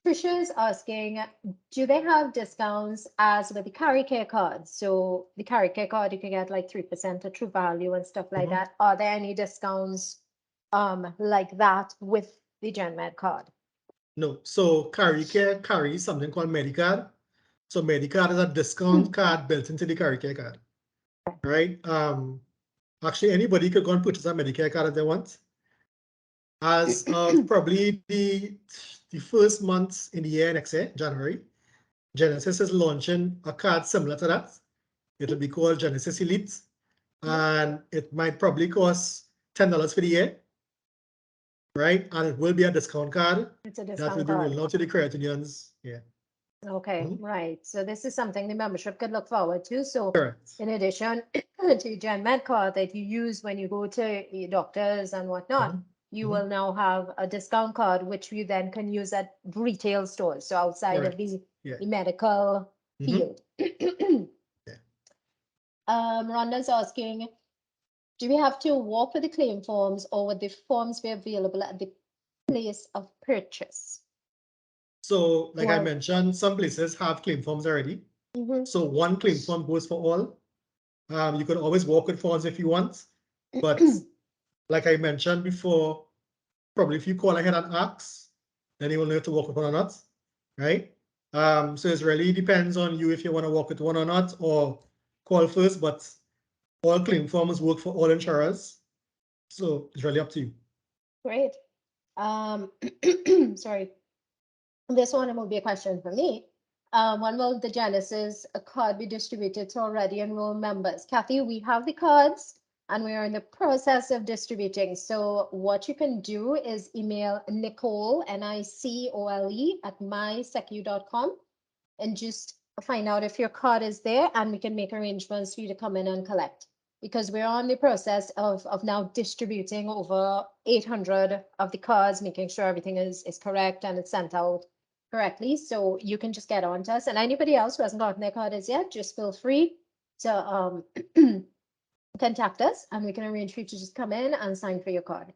Trisha is asking, do they have discounts as with the carry care card? So the carry care card, you can get like 3% of True Value and stuff like that. Are there any discounts like that with the GenMed card? No. So carry care carries something called Medicard. So Medicard is a discount card built into the carry care card. Right? Actually anybody could go and purchase a Medicare card if they want. As of probably the first month in the year next year, January, Genesis is launching a card similar to that. It'll be called Genesis Elite, and it might probably cost $10 for the year, right? And it will be a discount card It's a that discount will be card. rolled out to the credit unions. Yeah. Okay, right. So this is something the membership could look forward to. So Correct. in addition to your GenMed card that you use when you go to your doctors and whatnot, you Mhm. will now have a discount card, which you then can use at retail stores, so outside of Correct. Yeah. the medical Mhm. field. Yeah. Rhonda's asking, do we have to walk with the claim forms or would the forms be available at the place of purchase? So, like I Well, mentioned, some places have claim forms already. mhm. So one claim form goes for all. You could always walk with forms if you want, but like I mentioned before, probably if you call ahead and ask, then you will know if to walk with one or not, right? So it really depends on you if you want to walk with one or not, or call first. But all claim forms work for all insurers, so it's really up to you. Great. Sorry. This one will be a question for me. When will the Genesis card be distributed to already enrolled members? Kathy, we have the cards and we are in the process of distributing. So what you can do is email Nicole, Nicole, at mysecu.com and just find out if your card is there and we can make arrangements for you to come in and collect. Because we're on the process of now distributing over 800 of the cards, making sure everything is correct and it's sent out correctly. So you can just get on to us. And anybody else who hasn't gotten their card as yet, just feel free to contact us and we can arrange for you to just come in and sign for your card.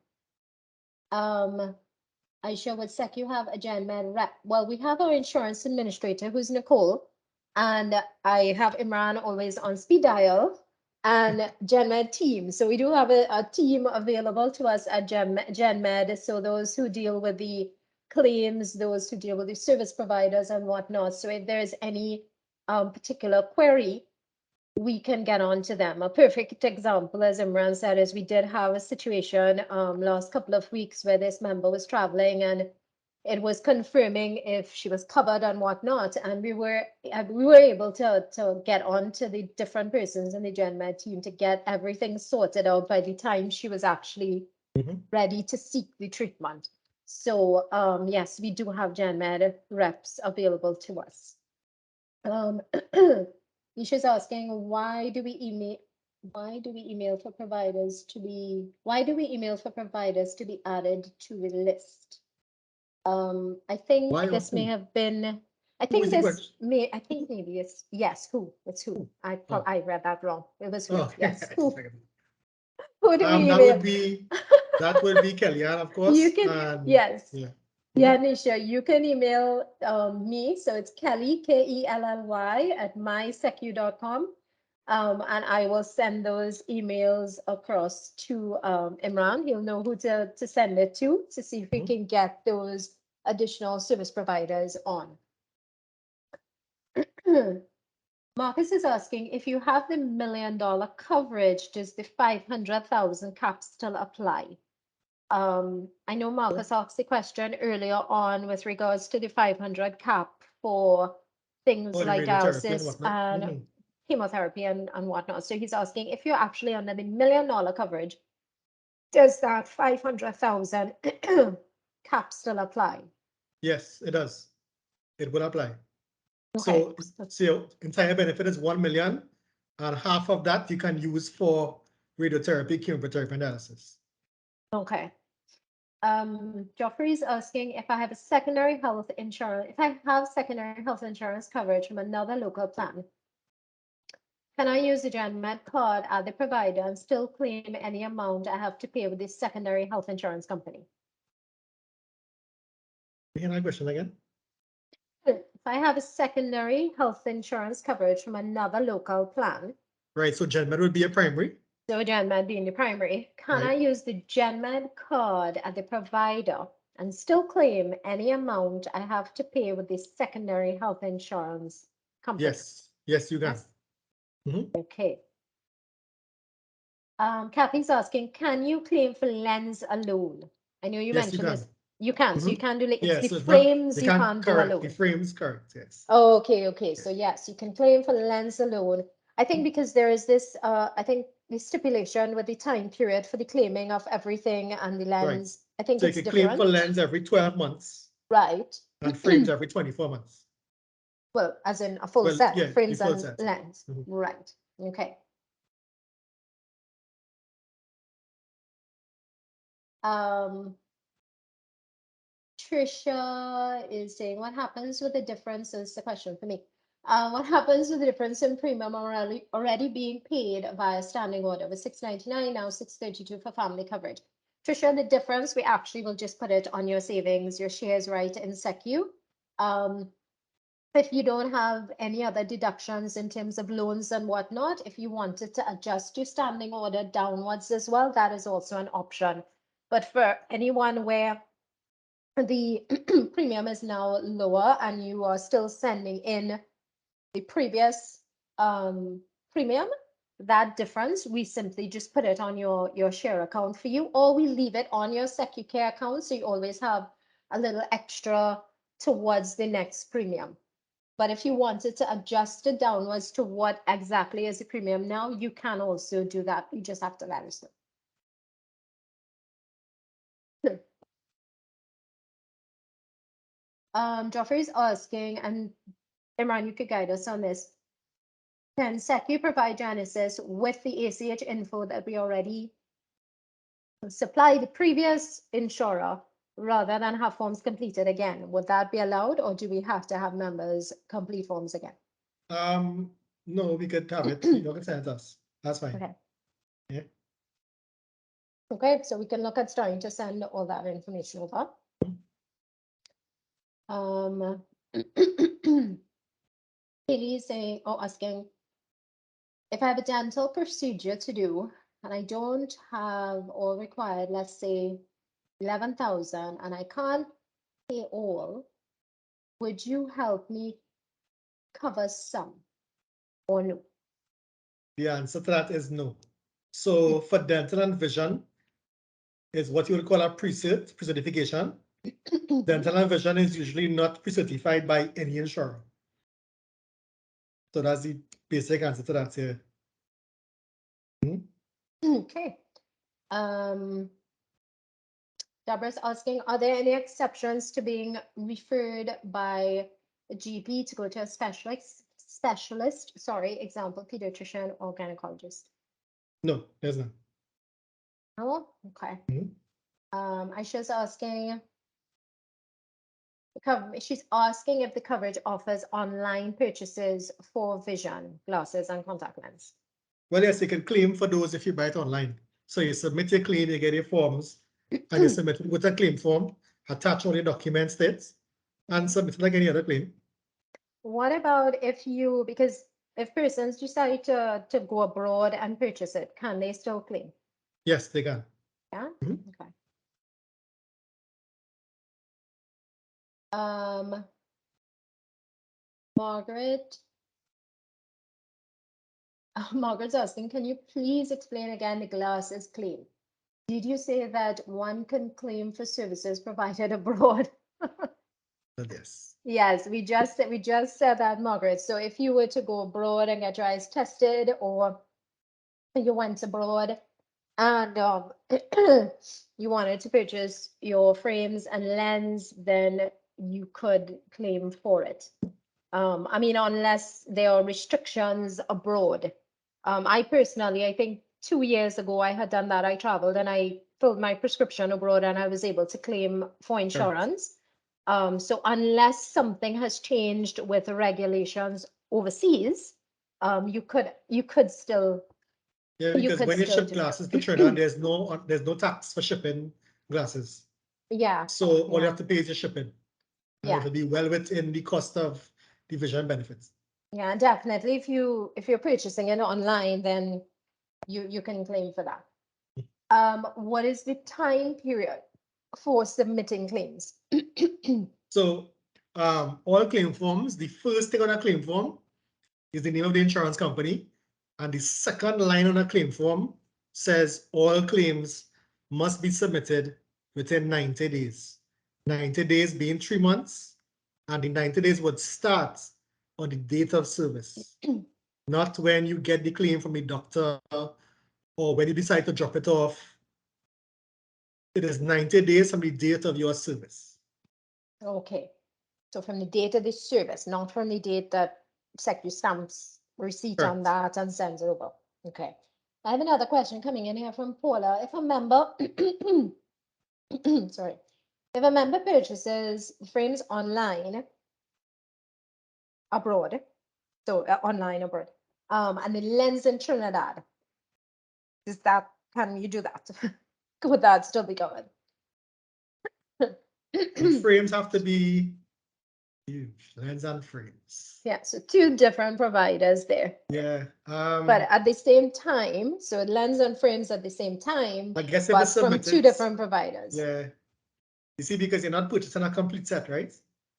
I show would SECU have a GenMed rep? Well, we have our insurance administrator who's Nicole, and I have Imran always on speed dial and GenMed team. So we do have a team available to us at GenMed. So those who deal with the claims, those who deal with the service providers and whatnot. So if there's any particular query, we can get on to them. A perfect example, as Imran said, is we did have a situation last couple of weeks where this member was traveling and it was confirming if she was covered and whatnot. And we were able to get on to the different persons in the GenMed team to get everything sorted out by the time she was actually Mhm. ready to seek the treatment. So yes, we do have GenMed reps available to us. Isha's asking, why do we email for providers to be added to the list? I think Why or this may who? have been, Who is the question? I think maybe it's, yes, who? It's who? Who? I Oh, read that wrong. It was who, oh, yes, just a who? second. Who do we That email? would be Kellyanne, of You course, can, and yes. yeah. Yeah, Nisha, you can email me. So it's Kelly, Kelly, at mysecu.com. And I will send those emails across to Imran. He'll know who to send it to see if we Mhm. can get those additional service providers on. Marcus is asking, if you have the $1 million coverage, does the 500,000 cap still apply? I know Marcus asked the question earlier on with regards to the 500 cap for things Oh, the like radiotherapy and dialysis whatnot. and Mhm. chemotherapy and whatnot. So he's asking if you're actually under the $1 million coverage, does that 500,000 cap still apply? Yes, it does. It will apply. Okay. So your entire benefit is 1 million, and half of that you can use for radiotherapy, chemotherapy, and dialysis. Okay. Geoffrey's asking if I have a secondary health insurance, if I have secondary health insurance coverage from another local plan, can I use the GenMed card at the provider and still claim any amount I have to pay with the secondary health insurance company? Can you hear that question again? If I have a secondary health insurance coverage from another local plan, Right, so GenMed would be a primary, so GenMed being the primary, can I right? use the GenMed card at the provider and still claim any amount I have to pay with the secondary health insurance company? Yes, yes, you can. Yes. Mhm. Okay. Kathy's asking, can you claim for lens alone? I know you Yes, you mentioned can. this. You can, so you Mhm. can do, it's Yeah, the so it's not, frames you you can't can't do correct, the alone. frame is correct, yes. Okay, okay, so Yeah. yes, you can claim for lens alone. I think because there is this, I think the stipulation with the time period for the claiming of everything and the Right. lens, I think So you it's can claim for different, lens every 12 months right? and frames every 24 months. Well, as in a full Well, set, yeah, the frames full and set. lens, Mhm. right? Okay. Trisha is saying, what happens with the difference? Is the question for me. What happens with the difference in premium already being paid via standing order with $6.99 now $6.32 for family coverage? Trisha, the difference we actually will just put it on your savings, your shares right in CECU. If you don't have any other deductions in terms of loans and whatnot, if you wanted to adjust your standing order downwards as well, that is also an option. But for anyone where the premium is now lower and you are still sending in the previous premium, that difference, we simply just put it on your share account for you, or we leave it on your SecuCare account, so you always have a little extra towards the next premium. But if you wanted to adjust it downwards to what exactly is the premium now, you can also do that. You just have to let us know. Joffrey is asking, and Imran, you could guide us on this. Can SECU provide Genesis with the ACH info that we already supply the previous insurer rather than have forms completed again? Would that be allowed, or do we have to have members complete forms again? No, we could have it. You can send it us. That's fine. Okay. Yeah. Okay, so we can look at starting to send all that information over. Haley is saying, or asking, if I have a dental procedure to do and I don't have or required, let's say 11,000, and I can't pay all, would you help me cover some or no? The answer to that is no. So for dental and vision is what you would call a pre-certification. Dental and vision is usually not pre-certified by any insurer. So that's the basic answer to that here. Okay. Deborah's asking, are there any exceptions to being referred by a GP to go to a specialist, example, pediatrician or gynecologist? No, there's none. Oh, okay. Mhm. Aisha's asking, she's asking if the coverage offers online purchases for vision, glasses, and contact lens. Well, yes, you can claim for those if you buy it online. So you submit your claim, you get your forms, and you submit it with a claim form, attach all your documents to it, and submit it like any other claim. What about because if persons decide to go abroad and purchase it, can they still claim? Yes, they can. Yeah. Mhm. Okay. Margaret's asking, can you please explain again the glasses claim? Did you say that one can claim for services provided abroad? Yes. Yes, we just said that, Margaret. So if you were to go abroad and get your eyes tested, or you went abroad and you wanted to purchase your frames and lens, then you could claim for it. I mean, unless there are restrictions abroad. I personally, I think 2 years ago, I had done that. I traveled and I filled my prescription abroad and I was able to claim for insurance. So unless something has changed with the regulations overseas, you could still. Yeah, You because could when you still ship do it. glasses to Trinidad, there's no tax for shipping glasses. Yeah, So all you yeah, have to pay is your shipping. And yeah, it'll be well within the cost of the vision benefits. yeah, definitely. If you're purchasing it online, then you can claim for that. What is the time period for submitting claims? So all claim forms, the first thing on a claim form is the name of the insurance company. And the second line on a claim form says all claims must be submitted within 90 days. 90 days being 3 months, and the 90 days would start on the date of service, not when you get the claim from the doctor or when you decide to drop it off. It is 90 days from the date of your service. Okay, so from the date of the service, not from the date that SECU stamps receipt on Correct. that and sends it over. Okay. I have another question coming in here from Paula. If a member sorry, if a member purchases frames online abroad, so online abroad, and the lens in Trinidad, is that, can you do that? Would that still be covered? The frames have to be huge, lens and frames. Yeah, so two different providers there, Yeah, but at the same time, so lens and frames at the same time, I guess if but it's from two submitted, different providers. yeah. You see, because you're not purchasing a complete set, right?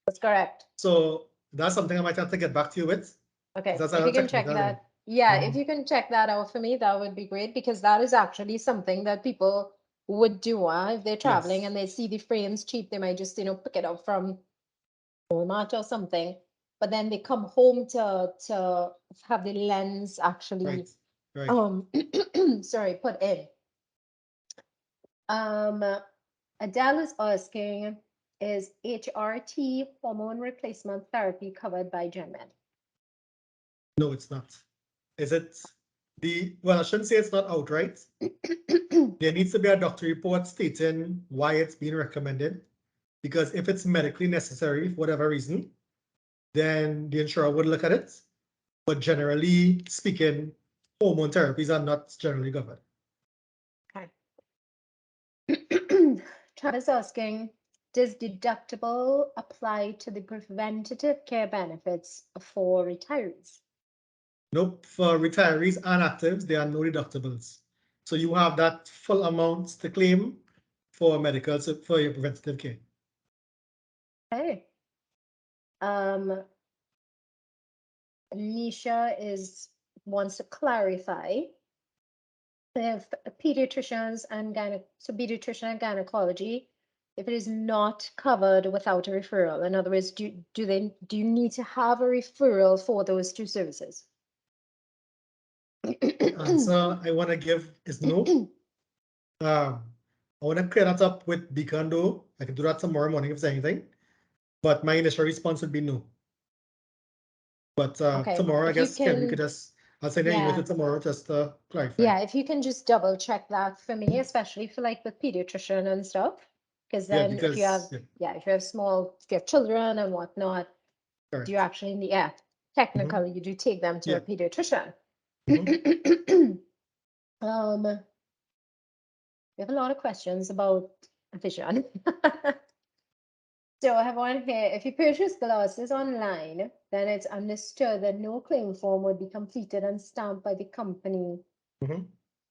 That's correct. So that's something I might have to get back to you with. Okay, That's if a you can check technical one. that, yeah, if Mhm. you can check that out for me, that would be great, because that is actually something that people would do, if they're traveling Yes. and they see the frames cheap, they might just, pick it up from Walmart or something, but then they come home to have the lens actually, Right, right. sorry, put in. Adele is asking, is HRT, hormone replacement therapy, covered by GenMed? No, it's not. Is it well, I shouldn't say it's not outright. There needs to be a doctor report stating why it's being recommended. Because if it's medically necessary for whatever reason, then the insurer would look at it. But generally speaking, hormone therapies are not generally covered. Okay. Travis asking, does deductible apply to the preventative care benefits for retirees? Nope, for retirees and actives, there are no deductibles. So you have that full amount to claim for medical, for your preventative care. Okay. Nisha wants to clarify if pediatricians and pediatrician and gynecology, if it is not covered without a referral. In other words, do you need to have a referral for those two services? The answer I want to give is no. I want to clear that up with Beacon though. I can do that tomorrow morning if there's anything. But my initial response would be no. But Okay, tomorrow, I if you guess, Ken, we could can, just, I'll send you an email yeah. to tomorrow just to clarify. Yeah, if you can just double check that for me, especially for like with pediatrician and stuff. Because Yeah, then if you have, because, if you have children and whatnot, do you correct. actually need, technically you do take them to a Yeah. pediatrician. Mhm. We have a lot of questions about vision. So I have one here. If you purchase glasses online, then it's understood that no claim form would be completed and stamped by the company Mhm.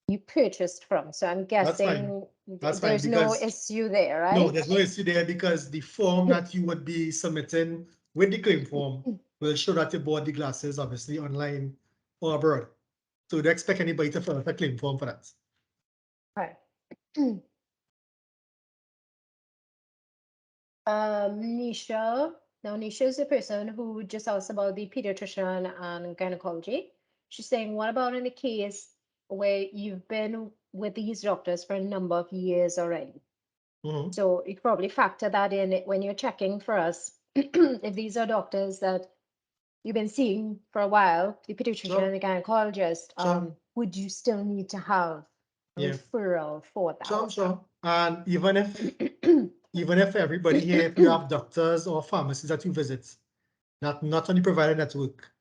you purchased from. So I'm That's fine. guessing That's fine there's no because issue there, no, right? there's no issue there because the form that you would be submitting with the claim form will show that you bought the glasses, obviously, online or abroad. So don't expect anybody to fill out a claim form for that. Right. Nisha. Now, Nisha is the person who just asked about the pediatrician and gynecology. She's saying, what about in the case where you've been with these doctors for a number of years already? Mhm. So you could probably factor that in when you're checking for us. If these are doctors that you've been seeing for a while, the pediatrician Sure. and the gynecologist, Sure. would you still need to have a Yeah. referral for that? Sure. And even if everybody here, if you have doctors or pharmacies that you visit, not on the provider network,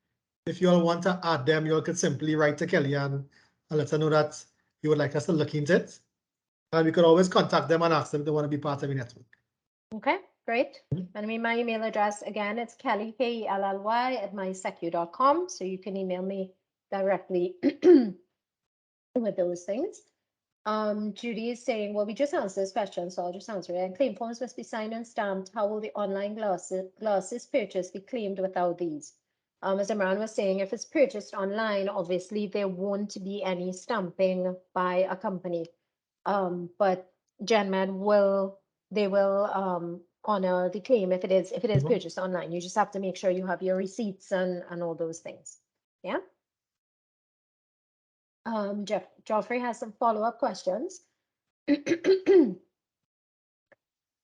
if you all want to add them, you all could simply write to Kellyanne and let her know that you would like us to look into it. And we could always contact them and ask them if they want to be part of the network. Okay, great. Mhm. And I mean, my email address again, it's Kelly, Kelly at mysecu.com. So you can email me directly with those things. Judy is saying, well, we just answered this question, so I'll just answer it. And claim forms must be signed and stamped. How will the online glasses purchase be claimed without these? As Imran was saying, if it's purchased online, obviously there won't be any stamping by a company. But GenMed will honor the claim if it is Mhm. purchased online. You just have to make sure you have your receipts and all those things. Yeah. Geoffrey has some follow-up questions.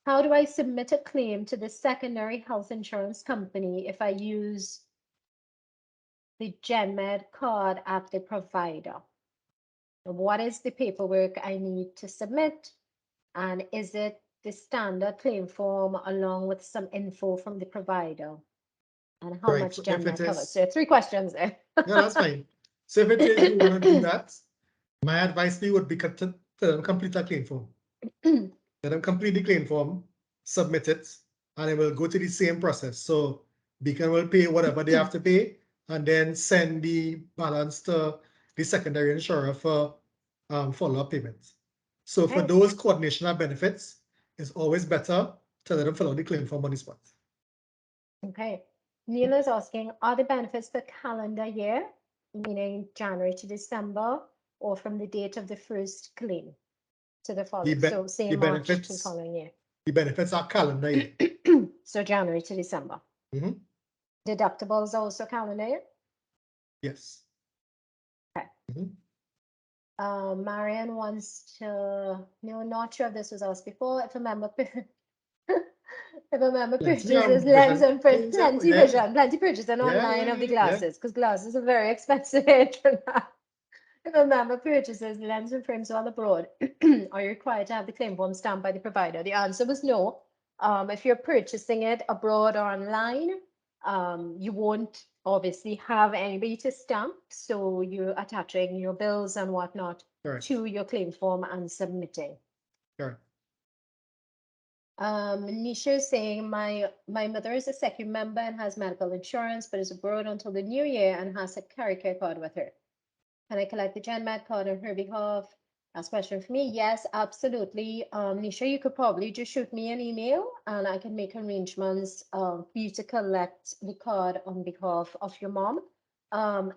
How do I submit a claim to the secondary health insurance company if I use the GenMed card at the provider? What is the paperwork I need to submit? And is it the standard claim form along with some info from the provider? And how Right. much So if it GenMed covers? is, So 3 questions there. yeah, that's fine. So if it is you want to do that, my advice to you would be to complete a claim form. Let them complete the claim form, submit it, and it will go to the same process. So Beacon will pay whatever they have to pay and then send the balance to the secondary insurer for follow-up payments. So for Okay. those coordination of benefits, it's always better to let them fill out the claim form on the spot. Okay. Neil is asking, are the benefits per calendar year, meaning January to December, or from the date of the first claim to the following? So say March to the benefits, following year. the benefits are calendar year. So January to December. Mhm. Deductibles are also calendar year. Yes. Okay. Mhm. Marion wants to, no, not sure if this was asked before. If a member if a member Plenty purchases lens vision and print, things, yeah, plenty yeah, vision, plenty purchasing yeah, online yeah, of the yeah, yeah. glasses, because glasses are very expensive now. If a member purchases lens and frames while abroad, are you required to have the claim form stamped by the provider? The answer was no. If you're purchasing it abroad or online, you won't obviously have anybody to stamp, so you're attaching your bills and whatnot Correct. to your claim form and submitting. Correct. Nisha is saying my mother is a CECU member and has medical insurance, but is abroad until the new year and has a carry care card with her. Can I collect the GenMed card on her behalf? Last question for me. Yes, absolutely. Nisha, you could probably just shoot me an email and I can make arrangements for you to collect the card on behalf of your mom.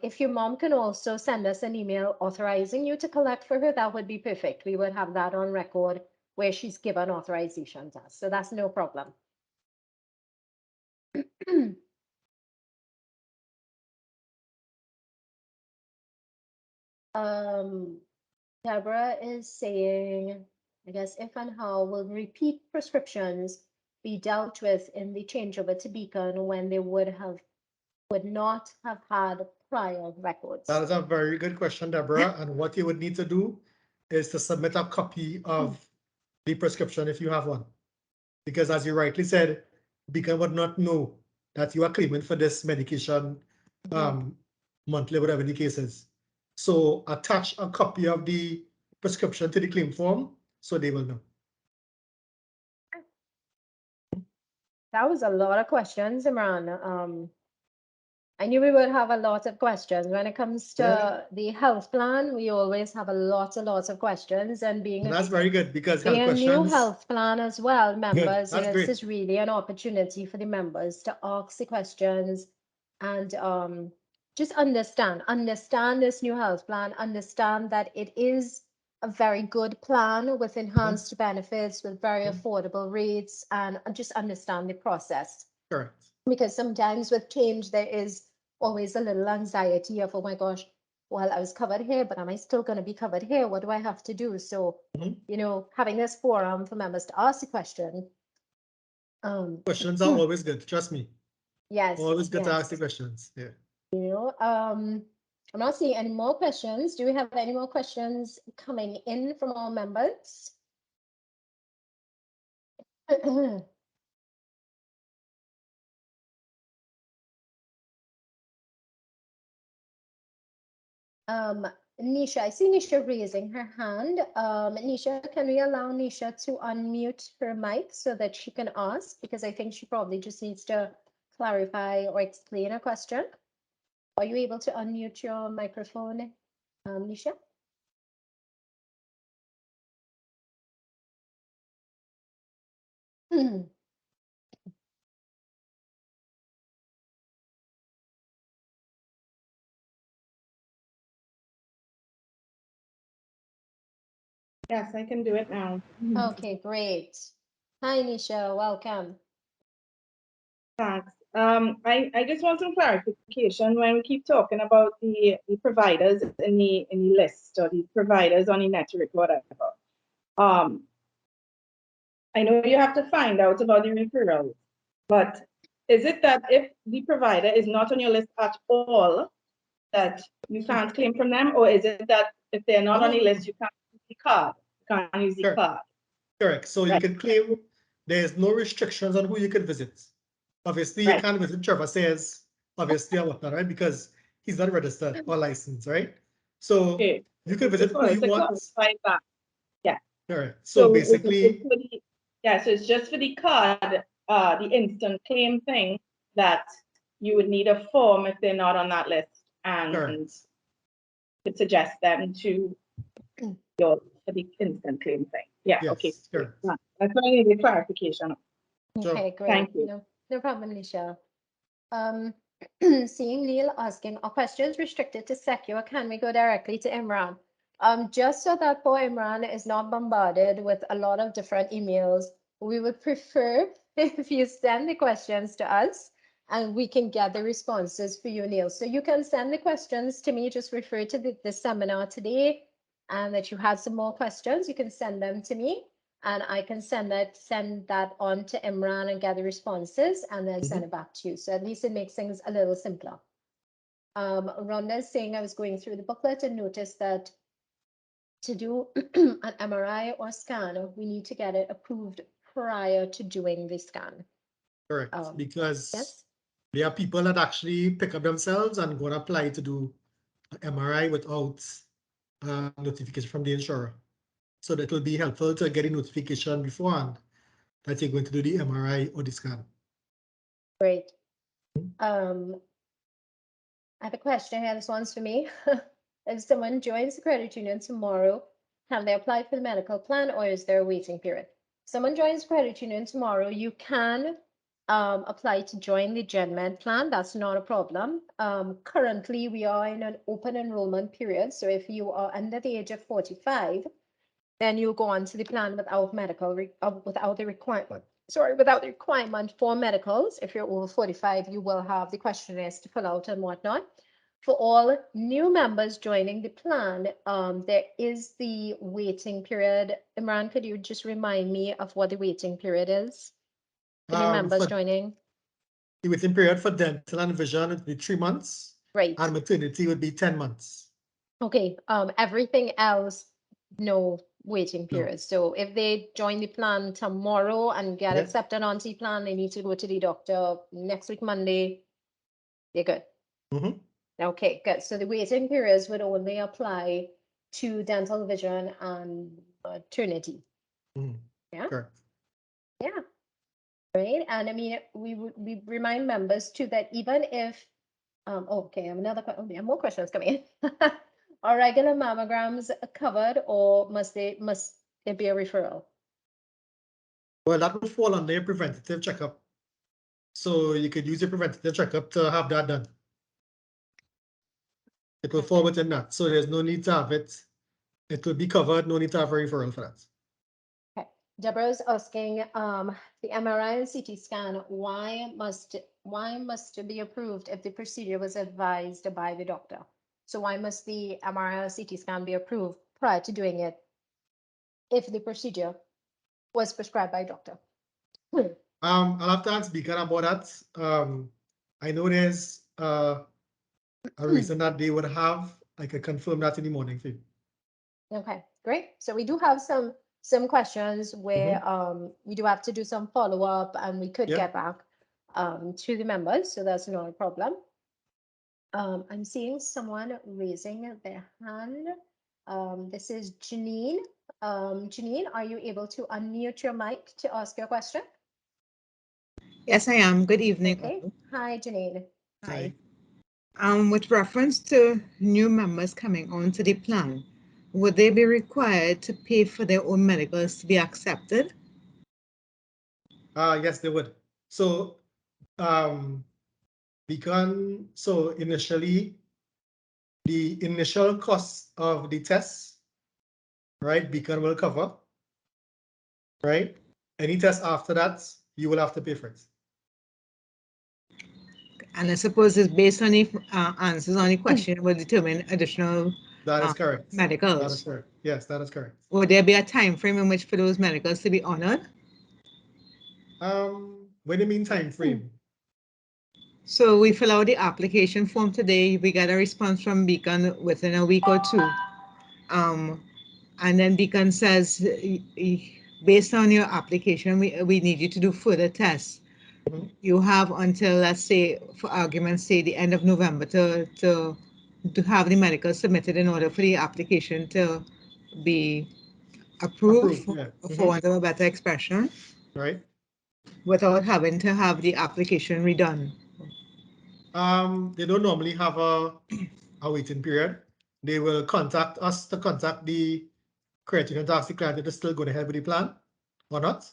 If your mom can also send us an email authorizing you to collect for her, that would be perfect. We would have that on record where she's given authorization to us. So that's no problem. Um, Deborah is saying, I guess, if and how will repeat prescriptions be dealt with in the changeover to Beacon when they would not have had prior records? That is a very good question, Deborah. And what you would need to do is to submit a copy of the prescription if you have one. Because as you rightly said, Beacon would not know that you are claiming for this medication monthly, whatever the case is. So attach a copy of the prescription to the claim form so they will know. That was a lot of questions, Imran. I knew we would have a lot of questions. When it comes to the health plan, we always have a lot of questions. And being And that's very good because health a new questions, health plan as well, members, that's this great. is really an opportunity for the members to ask the questions and just understand this new health plan, understand that it is a very good plan with enhanced benefits, with very affordable rates, and just understand the process. Correct. Because sometimes with change, there is always a little anxiety of, oh my gosh, well, I was covered here, but am I still going to be covered here? What do I have to do? So, you know, having this forum for members to ask the question. Questions are always good, trust me. Yes. Always good to yes. ask the questions. Yeah. You know, I'm not seeing any more questions. Do we have any more questions coming in from our members? Nisha, I see Nisha raising her hand. Nisha, can we allow Nisha to unmute her mic so that she can ask? Because I think she probably just needs to clarify or explain a question. Are you able to unmute your microphone, Nisha? Yes, I can do it now. Okay, great. Hi, Nisha, welcome. Thanks. I just want some clarification when we keep talking about the providers in the list or the providers on the network, whatever. I know you have to find out about the referrals, but is it that if the provider is not on your list at all, that you can't claim from them, or is it that if they're not on the list, you can't use the card? You can't use the Sure. card. Correct. So you Right. can claim there's no restrictions on who you can visit. Obviously, you Right. can't visit Trevor says, obviously, or whatnot, right? Because he's not registered or licensed, right? So Okay. you can I visit just who wanted you to want. clarify that. Yeah. Correct. So So it's basically, for the, yeah, so it's just for the card, the instant claim thing that you would need a form if they're not on that list, and correct. could suggest them to your for the instant claim thing. Yeah. Okay. Yes, correct. That's why I needed clarification. Sure. Okay, great. Thank you. No problem, Alicia. Seeing Neil asking, are questions restricted to CECU or can we go directly to Imran? Just so that poor Imran is not bombarded with a lot of different emails, we would prefer if you send the questions to us and we can get the responses for you, Neil. So you can send the questions to me, just refer to the seminar today and that you had some more questions, you can send them to me. And I can send that on to Imran and get the responses and then send it back to you. So at least it makes things a little simpler. Rhonda is saying I was going through the booklet and noticed that to do an MRI or scan, we need to get it approved prior to doing the scan. Correct. Because Yes. there are people that actually pick up themselves and go and apply to do an MRI without notification from the insurer. So that will be helpful to get a notification beforehand that you're going to do the MRI or the scan. Great. I have a question here. This one's for me. If someone joins the credit union tomorrow, can they apply for the medical plan or is there a waiting period? Someone joins credit union tomorrow, you can apply to join the GenMed plan. That's not a problem. Currently, we are in an open enrollment period. So if you are under the age of 45, then you go on to the plan without without the requirement. Without the requirement for medicals. If you're over 45, you will have the questionnaires to fill out and whatnot. For all new members joining the plan, there is the waiting period. Imran, could you just remind me of what the waiting period is for new members joining? The waiting period for dental and vision would be 3 months. Right. And maternity would be 10 months. Okay. Everything else, no waiting period. So if they join the plan tomorrow and get accepted onto the plan, they need to go to the doctor next week, Monday. They're good. Okay, good. So the waiting periods would only apply to dental, vision, and maternity. Yeah. Correct. Yeah. Right. And I mean, we remind members too that even if, okay, I have we have more questions coming in. Are regular mammograms covered or must there be a referral? Well, that would fall under a preventative checkup. So you could use your preventative checkup to have that done. It will fall within that. So there's no need to have it. It will be covered. No need to have a referral for that. Okay. Deborah is asking, the MRI and CT scan, why must it be approved if the procedure was advised by the doctor? So why must the MRI or CT scan be approved prior to doing it if the procedure was prescribed by a doctor? I'll have to ask Beacon about that. I know there's a reason that they would have. I could confirm that in the morning for you. Okay, great. So we do have some questions where we do have to do some follow-up and we could get back to the members, so that's not a problem. I'm seeing someone raising their hand. This is Janine. Janine, are you able to unmute your mic to ask your question? Yes, I am. Good evening. Okay. Hi, Janine. Hi. With reference to new members coming onto the plan, would they be required to pay for their own medicals to be accepted? Yes, they would. So, initially, the initial cost of the test, right, Beacon will cover, right? Any test after that, you will have to pay for it. And I suppose it's based on the answers on the question will determine additional That is correct. medicals. That is correct. Yes, that is correct. Would there be a time frame in which for those medicals to be honored? What do you mean time frame? So we fill out the application form today, we get a response from Beacon within a week or two. And then Beacon says based on your application, we need you to do further tests. Mhm. You have until, let's say, for argument's sake, the end of November to have the medical submitted in order for the application to be approved, Approved, yeah. for want of a better expression, Right. without having to have the application redone. They don't normally have a waiting period. They will contact us to contact the credit union to ask the client if they're still going ahead with the plan or not.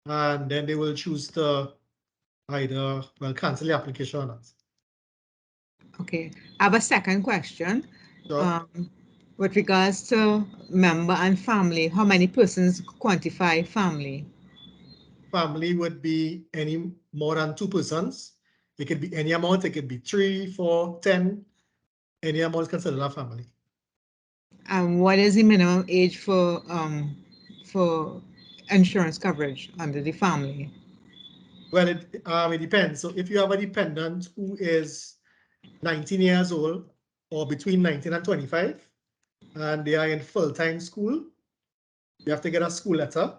And then they will choose to either, well, cancel the application or not. Okay, I have a second question. So, With regards to member and family, how many persons quantify family? family would be any more than 2 persons. It could be any amount. It could be 3, 4, 10. Any amount is considered a family. And what is the minimum age for insurance coverage under the family? Well, it depends. So if you have a dependent who is 19 years old or between 19 and 25, and they are in full-time school, you have to get a school letter,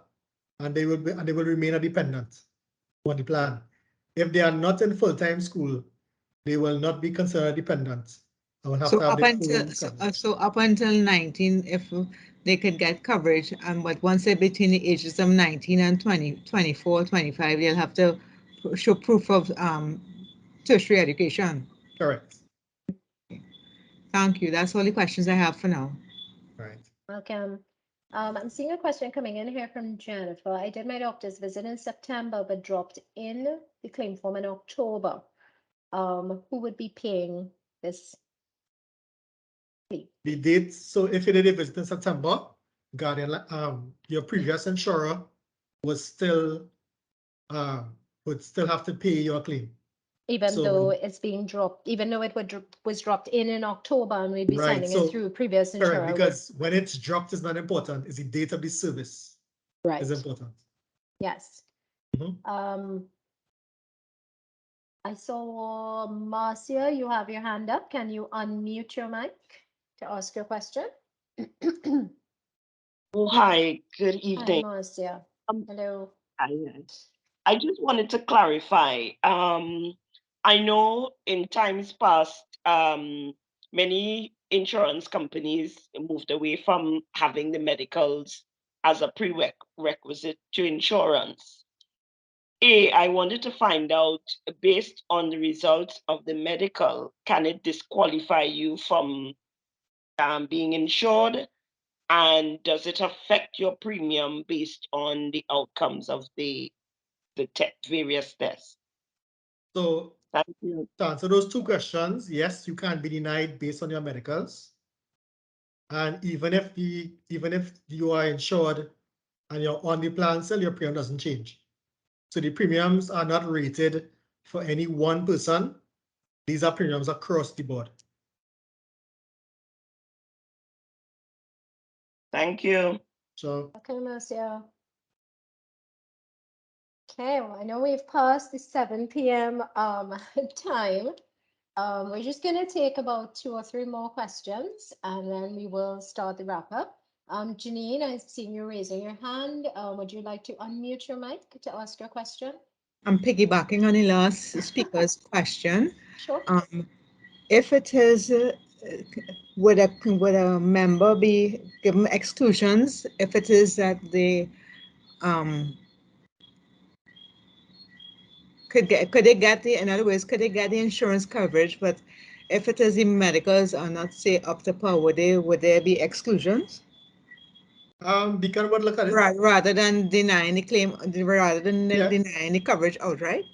and they will remain a dependent on the plan. If they are not in full-time school, they will not be considered dependent. I will have So to have up their until own coverage. so up until 19, if they could get coverage, but once they're between the ages of 19 and 20, 24, 25, they'll have to show proof of tertiary education. Correct. Thank you. That's all the questions I have for now. Right. Welcome. I'm seeing a question coming in here from Jennifer. I did my doctor's visit in September, but dropped in the claim form in October. Who would be paying this fee? The date, so if you did a visit in September, Guardian, your previous insurer was still would still have to pay your claim. Even So- though it's being dropped, even though it was dropped in October and we'd be Right, sending so- it through previous Correct, insurer. because when it's dropped is not important, it's the date of the service Right, is important. yes. Mhm. I saw Marcia, you have your hand up. Can you unmute your mic to ask your question? Oh, hi, good Hi, evening. Marcia. Um, Hello. I just wanted to clarify. I know in times past, many insurance companies moved away from having the medicals as a prerequisite to insurance. I wanted to find out, based on the results of the medical, can it disqualify you from being insured? And does it affect your premium based on the outcomes of the various tests? So Thank you. to answer those two questions, yes, you can be denied based on your medicals. And even if you are insured and you're on the plan still, your premium doesn't change. So the premiums are not rated for any one person. These are premiums across the board. Thank you. So Okay, Marcia. Okay, well, I know we've passed the 7 p.m. time. We're just gonna take about 2 or 3 more questions and then we will start the wrap up. Janine, I've seen you raising your hand. Would you like to unmute your mic to ask your question? I'm piggybacking on the last speaker's question. Sure. If it is, would a member be given exclusions if it is that they could they get the, in other words, could they get the insurance coverage, but if it is the medicals are not, say, up to par, would there be exclusions? Deacon would look at it. Rather than denying the claim, rather than Yeah. denying the coverage outright?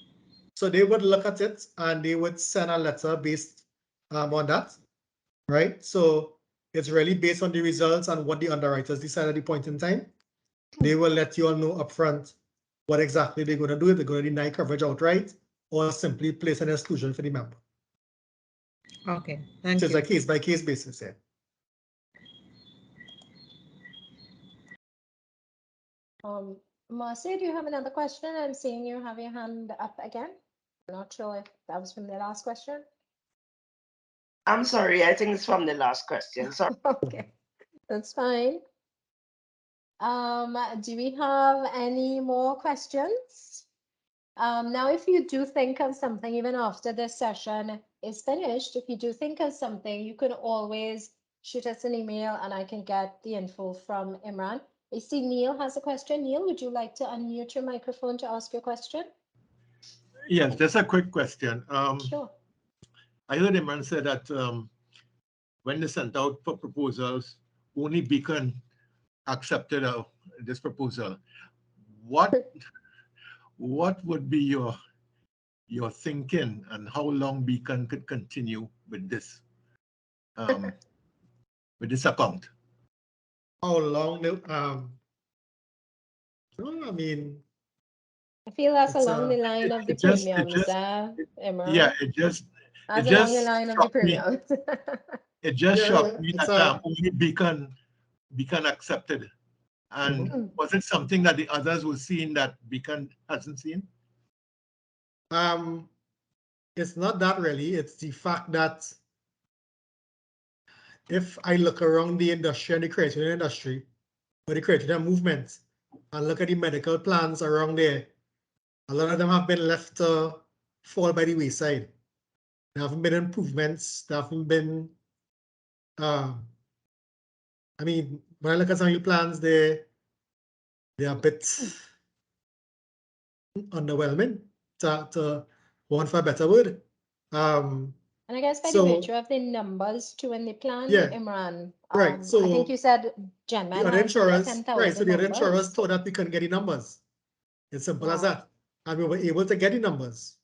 So they would look at it and they would send a letter based on that, right? So it's really based on the results and what the underwriters decide at the point in time. They will let you all know upfront what exactly they're going to do, if they're going to deny coverage outright or simply place an exclusion for the member. Okay, thank It's you. a case-by-case basis, yeah. Marcia, do you have another question? I'm seeing you have your hand up again. I'm not sure if that was from the last question. I'm sorry, I think it's from the last question. Sorry. Okay, that's fine. Do we have any more questions? Now, if you do think of something, even after this session is finished, if you do think of something, you can always shoot us an email and I can get the info from Imran. I see Neil has a question. Neil, would you like to unmute your microphone to ask your question? Yes, just a quick question. Sure. I heard Imran say that when they sent out for proposals, only Beacon accepted this proposal. What would be your thinking and how long Beacon could continue with this account? How long the no, I mean I feel that's it's along the line of the it just premiums, Imran. yeah, it That's along the just line of the shocked me. premiums. It just Yeah, shocked me it's that only Beacon accepted. And was it something that the others were seeing that Beacon hasn't seen? it's not that really. It's the fact that if I look around the industry and the creative industry, or the creative movement, and look at the medical plans around there, a lot of them have been left to fall by the wayside. There haven't been improvements. There haven't been, I mean, when I look at some of the plans, they're a bit underwhelming, to want for a better word. And I guess by the So virtue of the numbers too in the plan, yeah, Imran, right. I think So you said the GenMed other has over insurers, right? So 10,000 the other insurers numbers. thought that we couldn't get the numbers. It's simple as Wow. that, and we were able to get the numbers.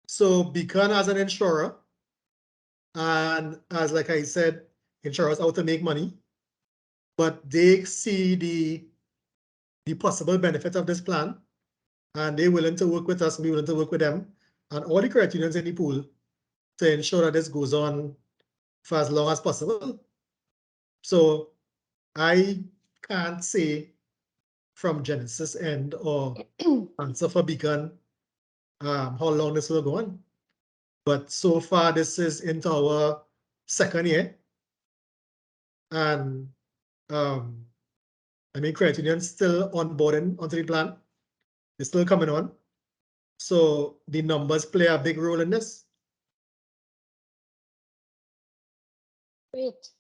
So Beacon as an insurer, and as like I said, insurers out to make money, but they see the possible benefit of this plan, and they're willing to work with us, we're willing to work with them, and all the credit unions in the pool to ensure that this goes on for as long as possible. So I can't say from Genesis end or answer for Beacon how long this will go on. But so far, this is into our second year. And I mean, credit unions still onboarding onto the plan. They're still coming on. So the numbers play a big role in this. Great.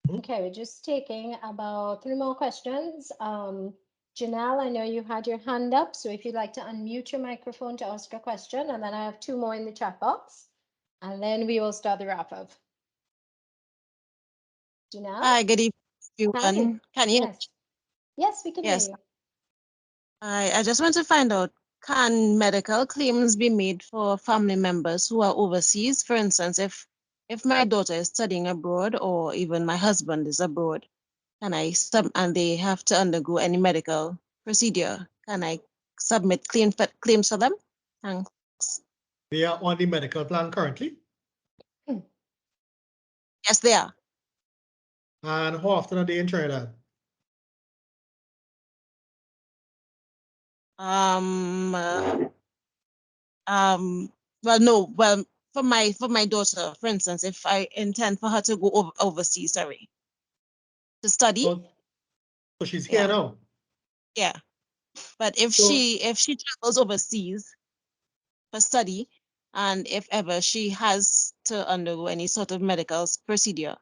Okay, we're just taking about 3 more questions. Janelle, I know you had your hand up, so if you'd like to unmute your microphone to ask a question, and then I have 2 more in the chat box, and then we will start the wrap up. Janelle? Hi, good evening, Hi. everyone. Can you? Yes. Yes, we can hear Yes. you. I just want to find out, can medical claims be made for family members who are overseas? For instance, if my daughter is studying abroad or even my husband is abroad, and they have to undergo any medical procedure, can I submit claims for them? Thanks. They are on the medical plan currently. Yes, they are. And how often are they in Trinidad? Well, no, well, for my daughter, for instance, if I intend for her to go overseas, sorry, to study, So she's here yeah, now. yeah. But if So- she travels overseas for study, and if ever she has to undergo any sort of medical procedure,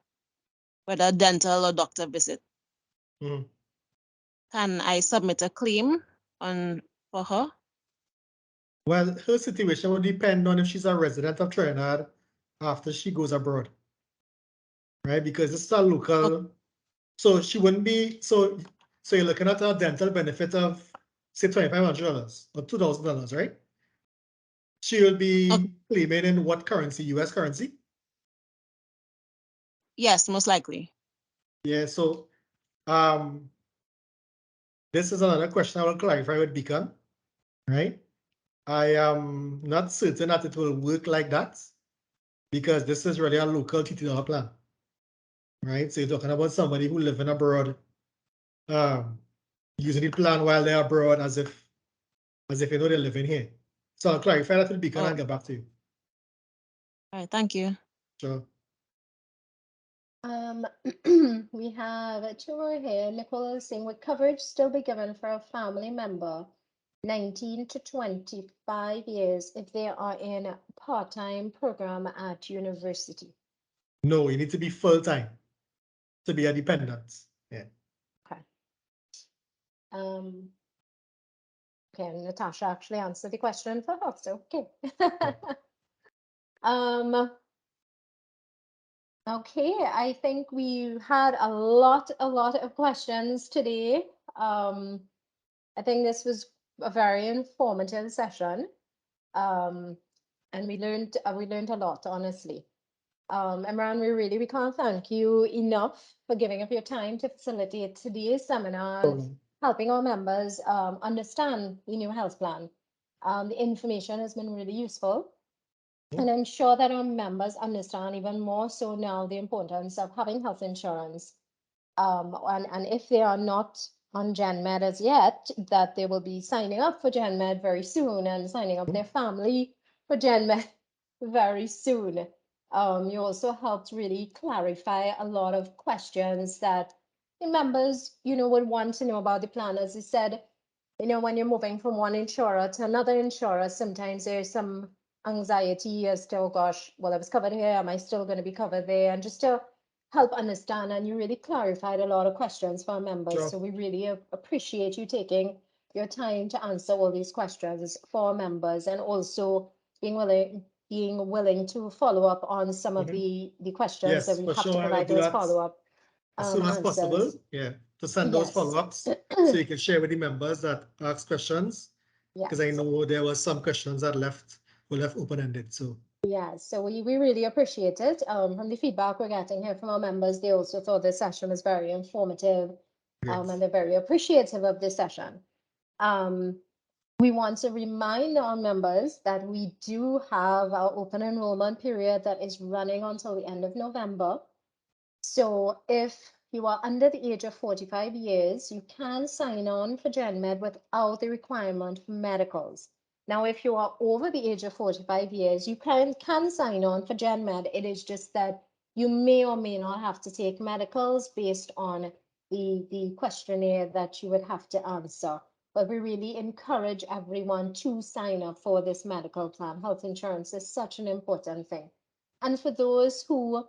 whether dental or doctor visit, Mhm. can I submit a claim for her? Well, her situation will depend on if she's a resident of Trinidad after she goes abroad, right? Because it's a local, so she wouldn't be, so you're looking at a dental benefit of say $2,500 or $2,000, right? She will be claiming in what currency? US currency? Yes, most likely. Yeah, so this is another question I will clarify with Beacon, right? I am not certain that it will work like that because this is really a local TTR plan, right? So you're talking about somebody who living abroad, using the plan while they're abroad as if you know they're living here. So I'll clarify that with Beacon Oh. and get back to you. All right, thank you. Sure. We have two more here. Nicole is saying, would coverage still be given for a family member 19 to 25 years if they are in a part-time program at university? No, you need to be full-time to be a dependent. Yeah. Okay. Okay, Natasha actually answered the question for her, so okay. Um, okay, I think we had a lot of questions today. I think this was a very informative session. And we learned a lot, honestly. Imran, we can't thank you enough for giving up your time to facilitate today's seminar, and helping our members understand the new health plan. The information has been really useful. And I'm sure that our members understand even more so now the importance of having health insurance. And if they are not on GenMed as yet, that they will be signing up for GenMed very soon and signing up their family for GenMed very soon. You also helped really clarify a lot of questions that the members, would want to know about the plan. As you said, when you're moving from one insurer to another insurer, sometimes there's some anxiety as to, oh gosh, well, I was covered here, am I still going to be covered there? And just to help understand, and you really clarified a lot of questions for our members. Sure. So we really appreciate you taking your time to answer all these questions for our members, and also being willing to follow up on some of the questions Yes, that we for have to sure. I will provide do those that follow-up as soon as possible. answers. Yeah, to send those Yes. follow-ups so you can share with the members that ask questions. Because I Yes. know there were some questions that were left open-ended. So Yeah, so we really appreciate it. From the feedback we're getting here from our members, they also thought this session was very informative, great. and they're very appreciative of this session. We want to remind our members that we do have our open enrollment period that is running until the end of November. So if you are under the age of 45 years, you can sign on for GenMed without the requirement for medicals. Now, if you are over the age of 45 years, you can sign on for GenMed. It is just that you may or may not have to take medicals based on the questionnaire that you would have to answer. But we really encourage everyone to sign up for this medical plan. Health insurance is such an important thing. And for those who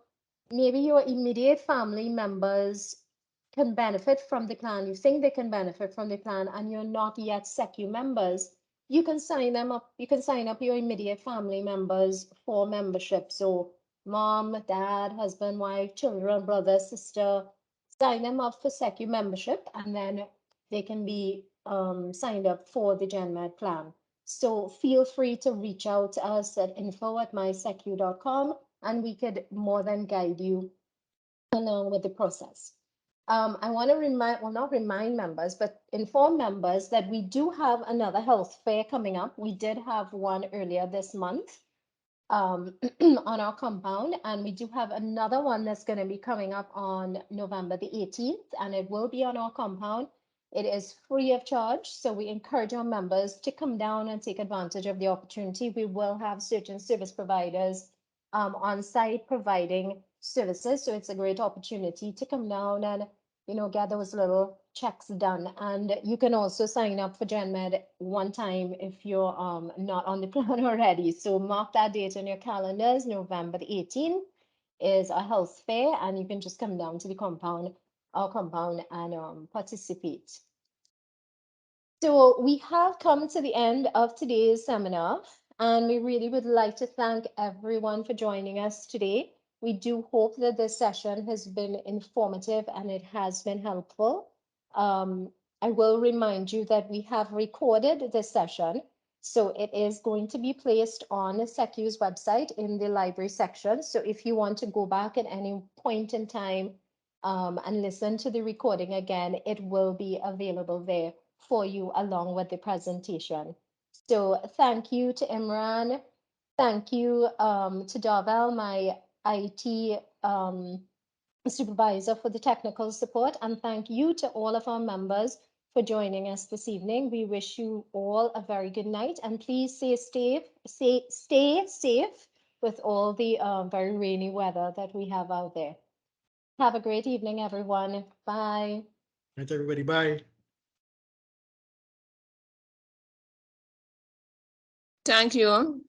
maybe your immediate family members can benefit from the plan, you think they can benefit from the plan, and you're not yet CECU members, you can sign them up. You can sign up your immediate family members for membership. So mom, dad, husband, wife, children, brother, sister, sign them up for CECU membership, and then they can be signed up for the GenMed plan. So feel free to reach out to us at info@mysecu.com, and we could more than guide you along with the process. I want to not remind members, but inform members that we do have another health fair coming up. We did have one earlier this month on our compound, and we do have another one that's going to be coming up on November the 18th, and it will be on our compound. It is free of charge, so we encourage our members to come down and take advantage of the opportunity. We will have certain service providers on site providing services, so it's a great opportunity to come down and get those little checks done. And you can also sign up for GenMed one time if you're not on the plan already. So mark that date on your calendars. November the 18th is a health fair, and you can just come down to the our compound, and participate. So we have come to the end of today's seminar, and we really would like to thank everyone for joining us today. We do hope that this session has been informative and it has been helpful. I will remind you that we have recorded this session, so it is going to be placed on the SECU's website in the library section. So if you want to go back at any point in time and listen to the recording again, it will be available there for you along with the presentation. So thank you to Imran. Thank you to Darvel, my IT supervisor, for the technical support. And thank you to all of our members for joining us this evening. We wish you all a very good night, and please stay safe with all the very rainy weather that we have out there. Have a great evening, everyone. Bye. Right, everybody, bye. Thank you.